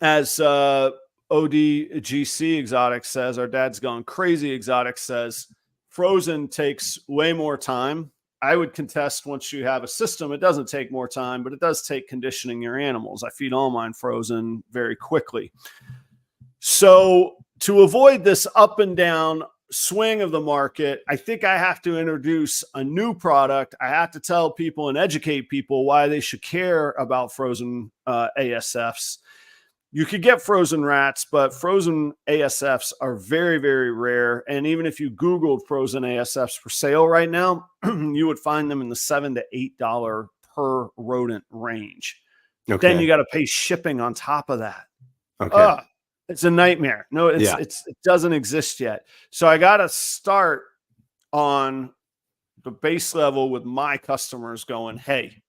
As ODGC Exotic says, our dad's gone crazy Exotic says, frozen takes way more time. I would contest once you have a system, it doesn't take more time, but it does take conditioning your animals. I feed all mine frozen very quickly. So to avoid this up and down swing of the market, I think I have to introduce a new product. I have to tell people and educate people why they should care about frozen ASFs. You could get frozen rats, but frozen ASFs are very, very rare. And even if you Googled frozen ASFs for sale right now, you would find them in the $7 to $8 per rodent range. Okay. Then you got to pay shipping on top of that. Okay. It's a nightmare. No, it doesn't exist yet. So I got to start on the base level with my customers going, hey,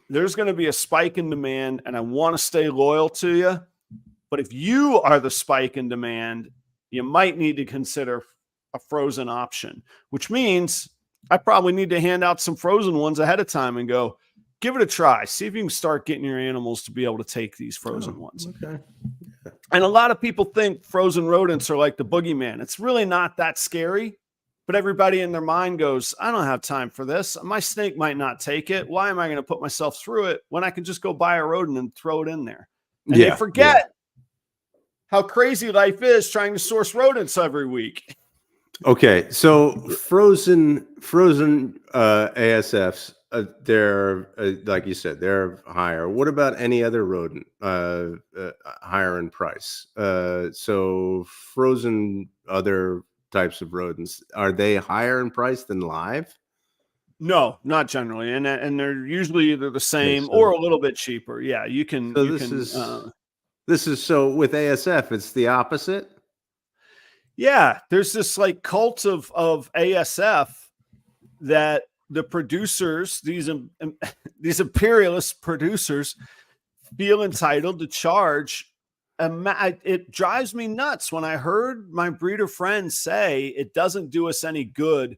there's going to be a spike in demand and I want to stay loyal to you. But if you are the spike in demand, you might need to consider a frozen option, which means I probably need to hand out some frozen ones ahead of time and go, give it a try. See if you can start getting your animals to be able to take these frozen ones. Okay. And a lot of people think frozen rodents are like the boogeyman. It's really not that scary. But everybody in their mind goes, I don't have time for this. My snake might not take it. Why am I going to put myself through it when I can just go buy a rodent and throw it in there? And they forget how crazy life is trying to source rodents every week. Okay, so frozen ASFs, they're like you said, they're higher. What about any other rodent higher in price? So frozen other types of rodents, are they higher in price than live? No, not generally, and they're usually either the same or a little bit cheaper. Yeah, you can. So this is so with ASF, it's the opposite. Yeah, there's this like cult of ASF that the producers, these imperialist producers, feel entitled to charge. It drives me nuts when I heard my breeder friends say it doesn't do us any good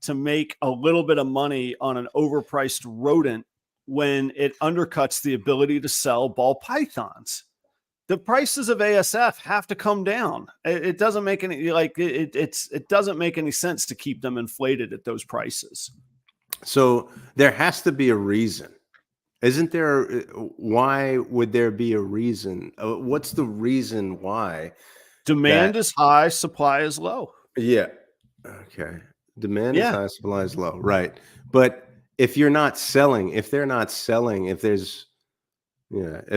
to make a little bit of money on an overpriced rodent when it undercuts the ability to sell ball pythons. The prices of ASF have to come down. It doesn't make any it doesn't make any sense to keep them inflated at those prices. So there has to be a reason. Isn't there? Why would there be a reason? What's the reason why? Demand is high, supply is low. Yeah. Okay. Demand is high, supply is low. Right. But if you're not selling, if they're not selling, if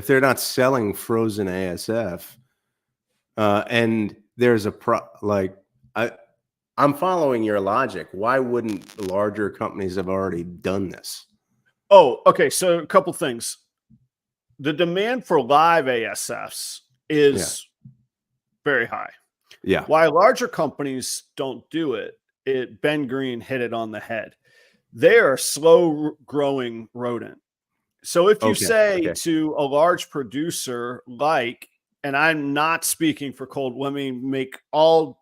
they're not selling frozen ASF, and there's I'm following your logic. Why wouldn't larger companies have already done this? Oh, okay. So a couple things. The demand for live ASFs is very high. Yeah. Why larger companies don't do it, Ben Green hit it on the head. They are a slow growing rodent. So if you say to a large producer and I'm not speaking for let me make all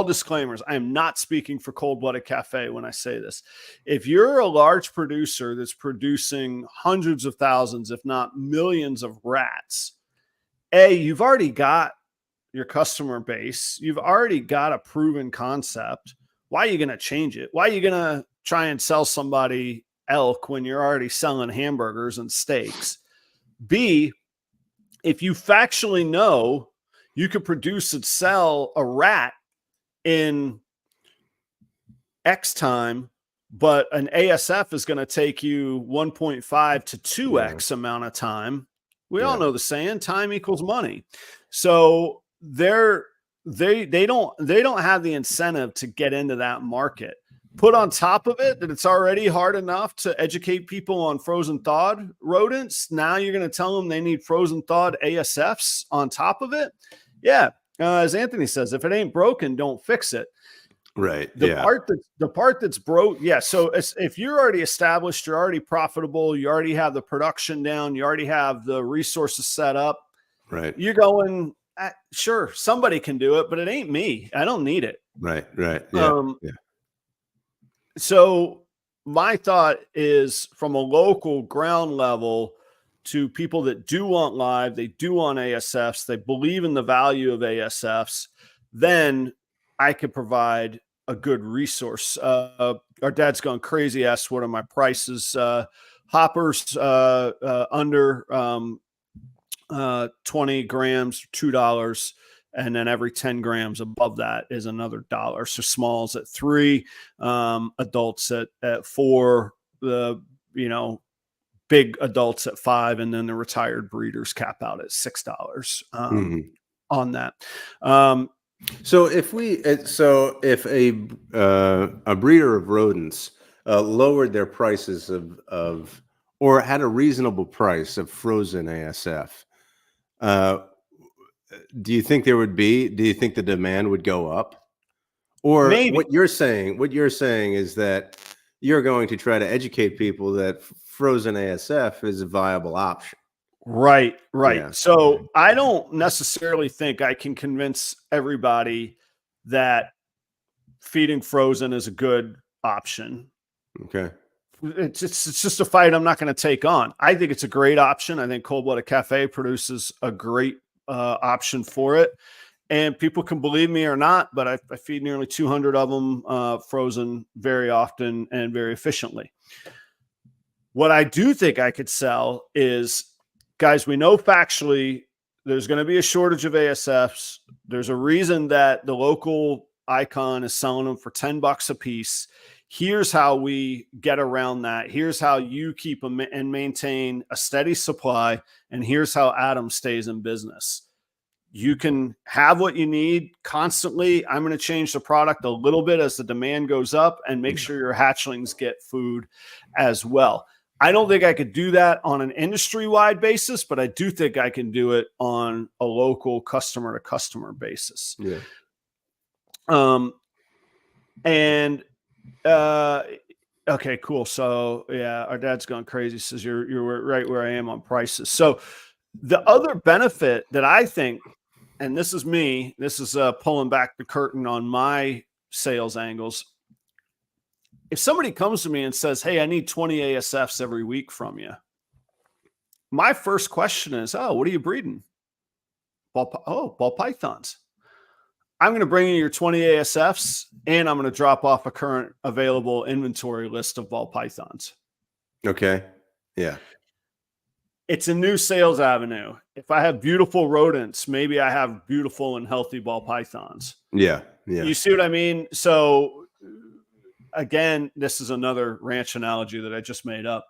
disclaimers. I am not speaking for Cold Blooded Cafe when I say this. If you're a large producer that's producing hundreds of thousands, if not millions of rats, you've already got your customer base. You've already got a proven concept. Why are you going to change it? Why are you going to try and sell somebody elk when you're already selling hamburgers and steaks? B, if you factually know you could produce and sell a rat in X time, but an ASF is going to take you 1.5 to 2X amount of time. We all know the saying, time equals money. So they don't have the incentive to get into that market. Put on top of it that it's already hard enough to educate people on frozen thawed rodents. Now you're going to tell them they need frozen thawed ASFs on top of it. Yeah. As Anthony says, if it ain't broken, don't fix it. Right. The part that's broke. Yeah. So if you're already established, you're already profitable, you already have the production down, you already have the resources set up. Right. You're going, sure, somebody can do it, but it ain't me. I don't need it. Right. Right. Yeah. So my thought is from a local ground level to people that do want live, they do want ASFs, they believe in the value of ASFs, then I could provide a good resource. Our dad's gone crazy, asked what are my prices. Hoppers under 20 grams, $2. And then every 10 grams above that is another $1. So smalls at $3, adults at $4, the, big adults at $5, and then the retired breeders cap out at $6 on that. So if a breeder of rodents lowered their prices of or had a reasonable price of frozen ASF, do you think do you think the demand would go up? Or Maybe. what you're saying is that you're going to try to educate people that frozen ASF is a viable option. Right. Yeah. So I don't necessarily think I can convince everybody that feeding frozen is a good option. Okay. It's just a fight I'm not going to take on. I think it's a great option. I think Cold Blooded Cafe produces a great option for it. And people can believe me or not, but I feed nearly 200 of them frozen very often and very efficiently. What I do think I could sell is, guys, we know factually there's going to be a shortage of ASFs. There's a reason that the local Icon is selling them for $10 a piece. Here's how we get around that. Here's how you keep and maintain a steady supply. And here's how Adam stays in business. You can have what you need constantly. I'm going to change the product a little bit as the demand goes up and make sure your hatchlings get food as well. I don't think I could do that on an industry-wide basis, but I do think I can do it on a local customer-to-customer basis. Yeah. Okay, cool. So yeah, our dad's gone crazy. Says you're right where I am on prices. So the other benefit that I think, and this is pulling back the curtain on my sales angles. If somebody comes to me and says, "Hey, I need 20 ASFs every week from you," my first question is, "Oh, what are you breeding?" Ball pythons. I'm going to bring you your 20 ASFs, and I'm going to drop off a current available inventory list of ball pythons. Okay. Yeah. It's a new sales avenue. If I have beautiful rodents, maybe I have beautiful and healthy ball pythons. Yeah. You see what I mean? So again, this is another ranch analogy that I just made up.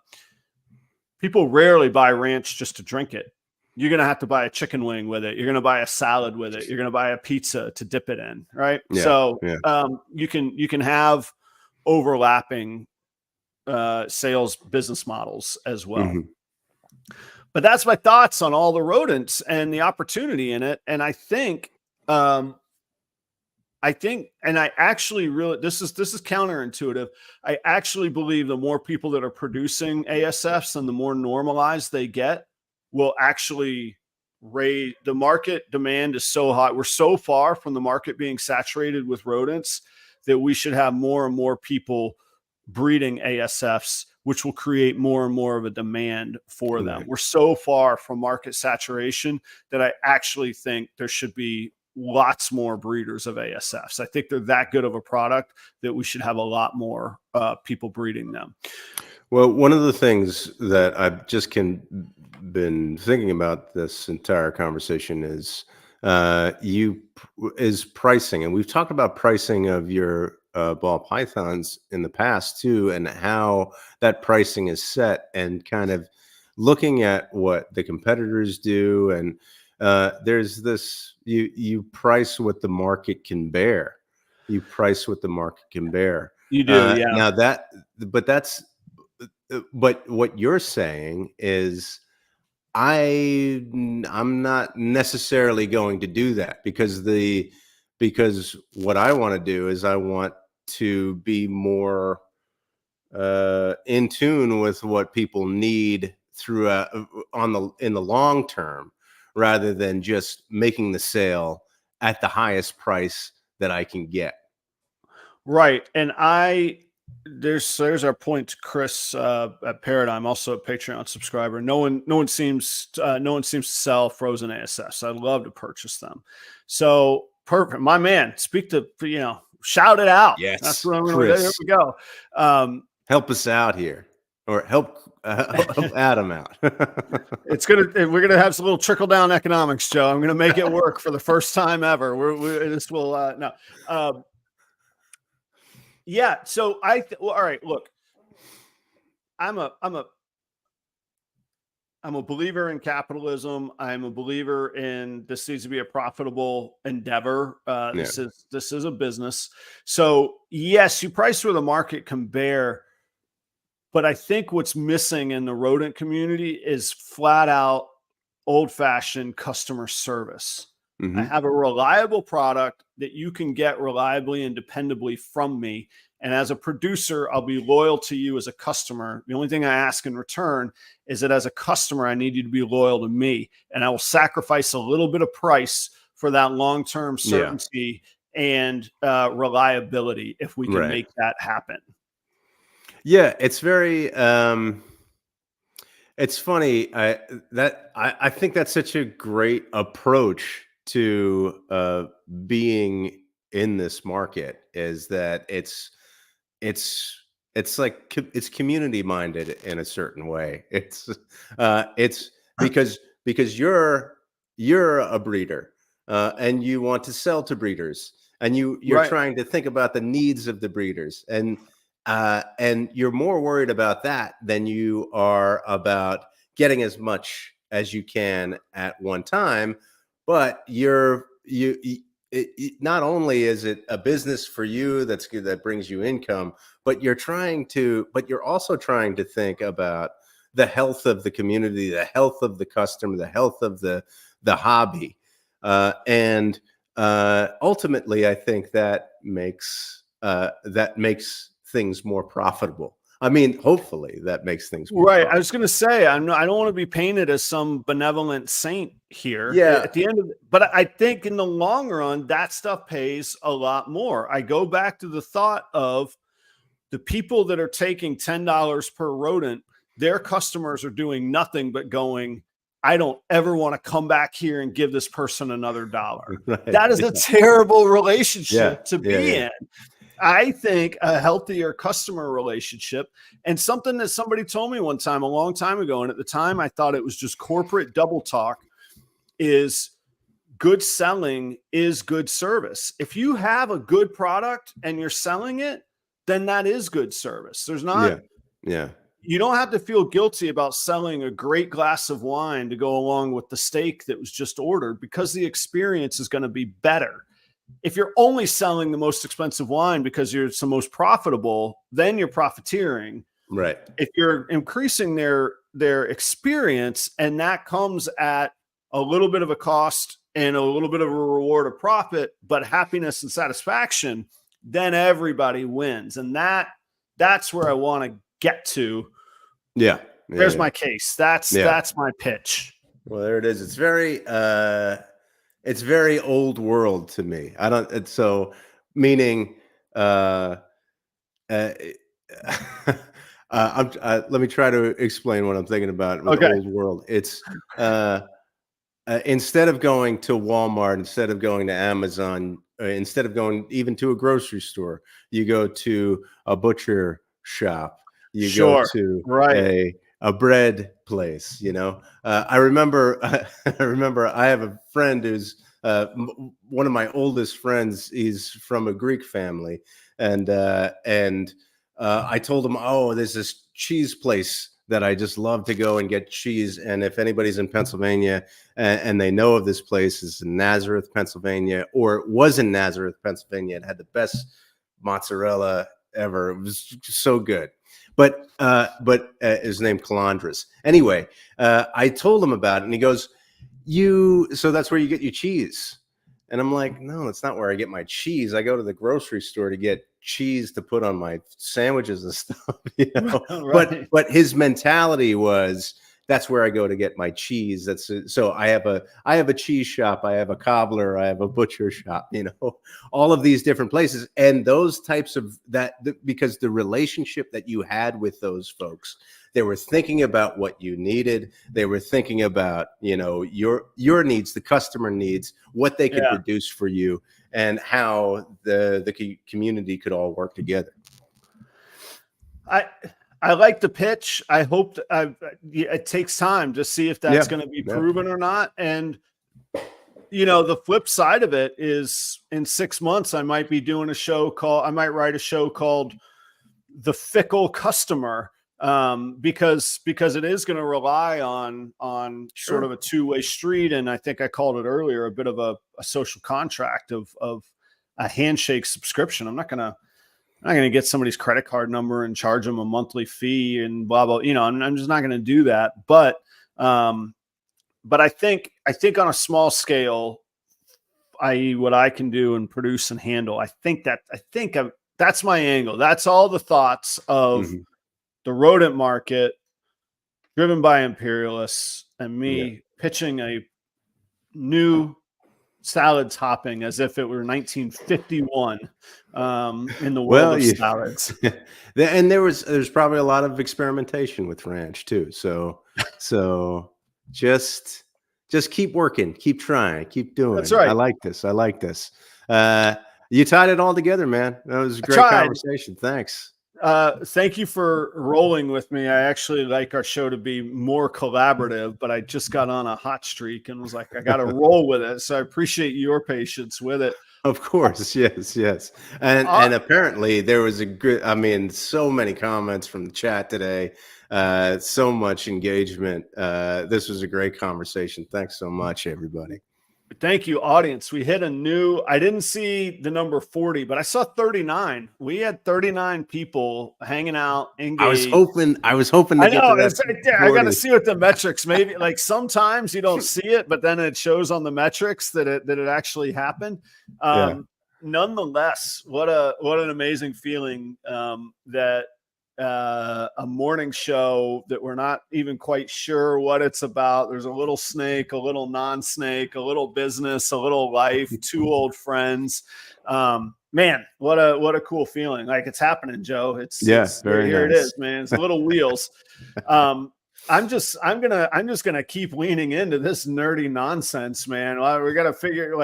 People rarely buy ranch just to drink it. You're going to have to buy a chicken wing with it. You're going to buy a salad with it. You're going to buy a pizza to dip it in. Right. Yeah, so yeah. You can have overlapping sales business models as well. But that's my thoughts on all the rodents and the opportunity in it. And I think, and I actually really, this is counterintuitive. I actually believe the more people that are producing ASFs and the more normalized they get, will actually raise the market. Demand is so high. We're so far from the market being saturated with rodents that we should have more and more people breeding ASFs, which will create more and more of a demand for them. We're so far from market saturation that I actually think there should be lots more breeders of ASFs. I think they're that good of a product that we should have a lot more people breeding them. Well, one of the things that I've just been thinking about this entire conversation is pricing, and we've talked about pricing of your ball pythons in the past too, and how that pricing is set, and kind of looking at what the competitors do, and there's this you price what the market can bear. You price what the market can bear. You do, yeah. Now but what you're saying is, I'm not necessarily going to do that, because what I want to do is I want to be more in tune with what people need throughout in the long term, rather than just making the sale at the highest price that I can get. Right. And there's our point to Chris at Paradigm, also a Patreon subscriber. No one seems to sell frozen ASFs. I'd love to purchase them. So perfect, my man. Speak to shout it out. Yes, that's what I'm going to do. Here we go. Help us out here. or help Adam out. We're gonna have some little trickle down economics, Joe. I'm gonna make it work for the first time ever. This will no. Yeah. So well, all right. Look, I'm a believer in capitalism. I'm a believer in this needs to be a profitable endeavor. This is a business. So yes, you price where the market can bear. But I think what's missing in the rodent community is flat out old fashioned customer service. I have a reliable product that you can get reliably and dependably from me. And as a producer, I'll be loyal to you as a customer. The only thing I ask in return is that as a customer, I need you to be loyal to me. And I will sacrifice a little bit of price for that long-term certainty and reliability if we can make that happen. Yeah, it's very it's funny. I think that's such a great approach to being in this market, is that it's like it's community minded in a certain way. It's because you're a breeder and you want to sell to breeders, and you're trying to think about the needs of the breeders, and you're more worried about that than you are about getting as much as you can at one time. But not only is it a business for you that brings you income, but you're also trying to think about the health of the community, the health of the customer, the health of the hobby, and ultimately, I think that makes things more profitable. I mean, hopefully that makes things more profitable. I was going to say, I don't want to be painted as some benevolent saint here. Yeah. At the end of but I think in the long run, that stuff pays a lot more. I go back to the thought of the people that are taking $10 per rodent. Their customers are doing nothing but going, I don't ever want to come back here and give this person another dollar. That is a terrible relationship to be in. I think a healthier customer relationship, and something that somebody told me one time a long time ago, and at the time I thought it was just corporate double talk, is good selling is good service. If you have a good product and you're selling it, then that is good service. There's not, you don't have to feel guilty about selling a great glass of wine to go along with the steak that was just ordered, because the experience is going to be better. If you're only selling the most expensive wine because it's the most profitable, then you're profiteering. Right. If you're increasing their experience, and that comes at a little bit of a cost and a little bit of a reward of profit, but happiness and satisfaction, then everybody wins. And that's where I want to get to. Yeah. There's my case. That's my pitch. Well, there it is. It's very old world to me. Meaning, let me try to explain what I'm thinking about with old world. It's instead of going to Walmart, instead of going to Amazon, instead of going even to a grocery store, you go to a butcher shop. You go to a bread place, I remember I have a friend who's one of my oldest friends. He's from a Greek family, and I told him, oh, there's this cheese place that I just love to go and get cheese. And if anybody's in Pennsylvania and they know of this place, it's in Nazareth, Pennsylvania, or it was in Nazareth, Pennsylvania. It had the best mozzarella ever. It was so good. But his name Calandras. Anyway, I told him about it, and he goes, so that's where you get your cheese? And I'm like, no, that's not where I get my cheese. I go to the grocery store to get cheese to put on my sandwiches and stuff, But his mentality was, that's where I go to get my cheese. So I have a cheese shop, I have a cobbler, I have a butcher shop, all of these different places. And those types of because the relationship that you had with those folks, they were thinking about what you needed. They were thinking about, your needs, the customer needs, what they could produce for you, and how the community could all work together. I like the pitch. I hope it takes time to see if that's going to be proven or not. And, the flip side of it is in 6 months, I might be doing I might write a show called The Fickle Customer, because it is going to rely on sort of a two-way street. And I think I called it earlier, a bit of a social contract of a handshake subscription. I'm not going to get somebody's credit card number and charge them a monthly fee and blah, blah. I'm just not going to do that. But I think on a small scale, i.e. what I can do and produce and handle, that's my angle. That's all the thoughts of the rodent market driven by imperialists and me pitching a new salad topping as if it were 1951 in the world of salads. And there's probably a lot of experimentation with ranch too. So just keep working, keep trying, keep doing. That's right. I like this. You tied it all together, man. That was a great conversation. Thanks. Thank you for rolling with me. I actually like our show to be more collaborative, but I just got on a hot streak and was like, I got to roll with it. So I appreciate your patience with it. Of course. Yes. And apparently there was so many comments from the chat today. So much engagement. This was a great conversation. Thanks so much, everybody. Thank you, audience. We hit I didn't see the number 40, but I saw 39. We had 39 people hanging out, engaged. I was hoping to get to that. I got to see what the metrics, maybe like sometimes you don't see it, but then it shows on the metrics that it actually happened. Nonetheless, what an amazing feeling that a morning show that we're not even quite sure what it's about. There's a little snake, a little non-snake, a little business, a little life, two old friends. Man, what a cool feeling. Like it's happening, Joe. It's very here. Nice. It is, man. It's little wheels. I'm just gonna keep leaning into this nerdy nonsense, man. We got to figure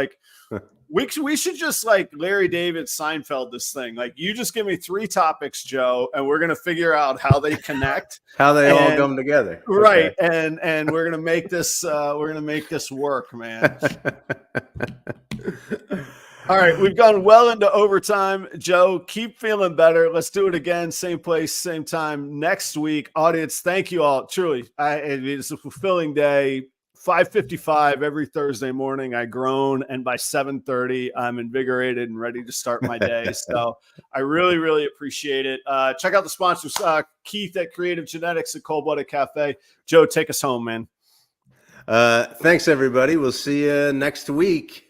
we should just like Larry David Seinfeld this thing. Like you just give me 3 topics, Joe, and we're gonna figure out how they connect, how they all come together, right? Okay. And we're gonna make this work, man. All right, we've gone well into overtime. Joe, keep feeling better. Let's do it again, same place, same time next week. Audience, thank you all. Truly, it's a fulfilling day. 5:55 every Thursday morning. I groan, and by 7:30, I'm invigorated and ready to start my day. So I really, really appreciate it. Check out the sponsors, Keith at Creative Genetics at Cold Blooded Cafe. Joe, take us home, man. Thanks, everybody. We'll see you next week.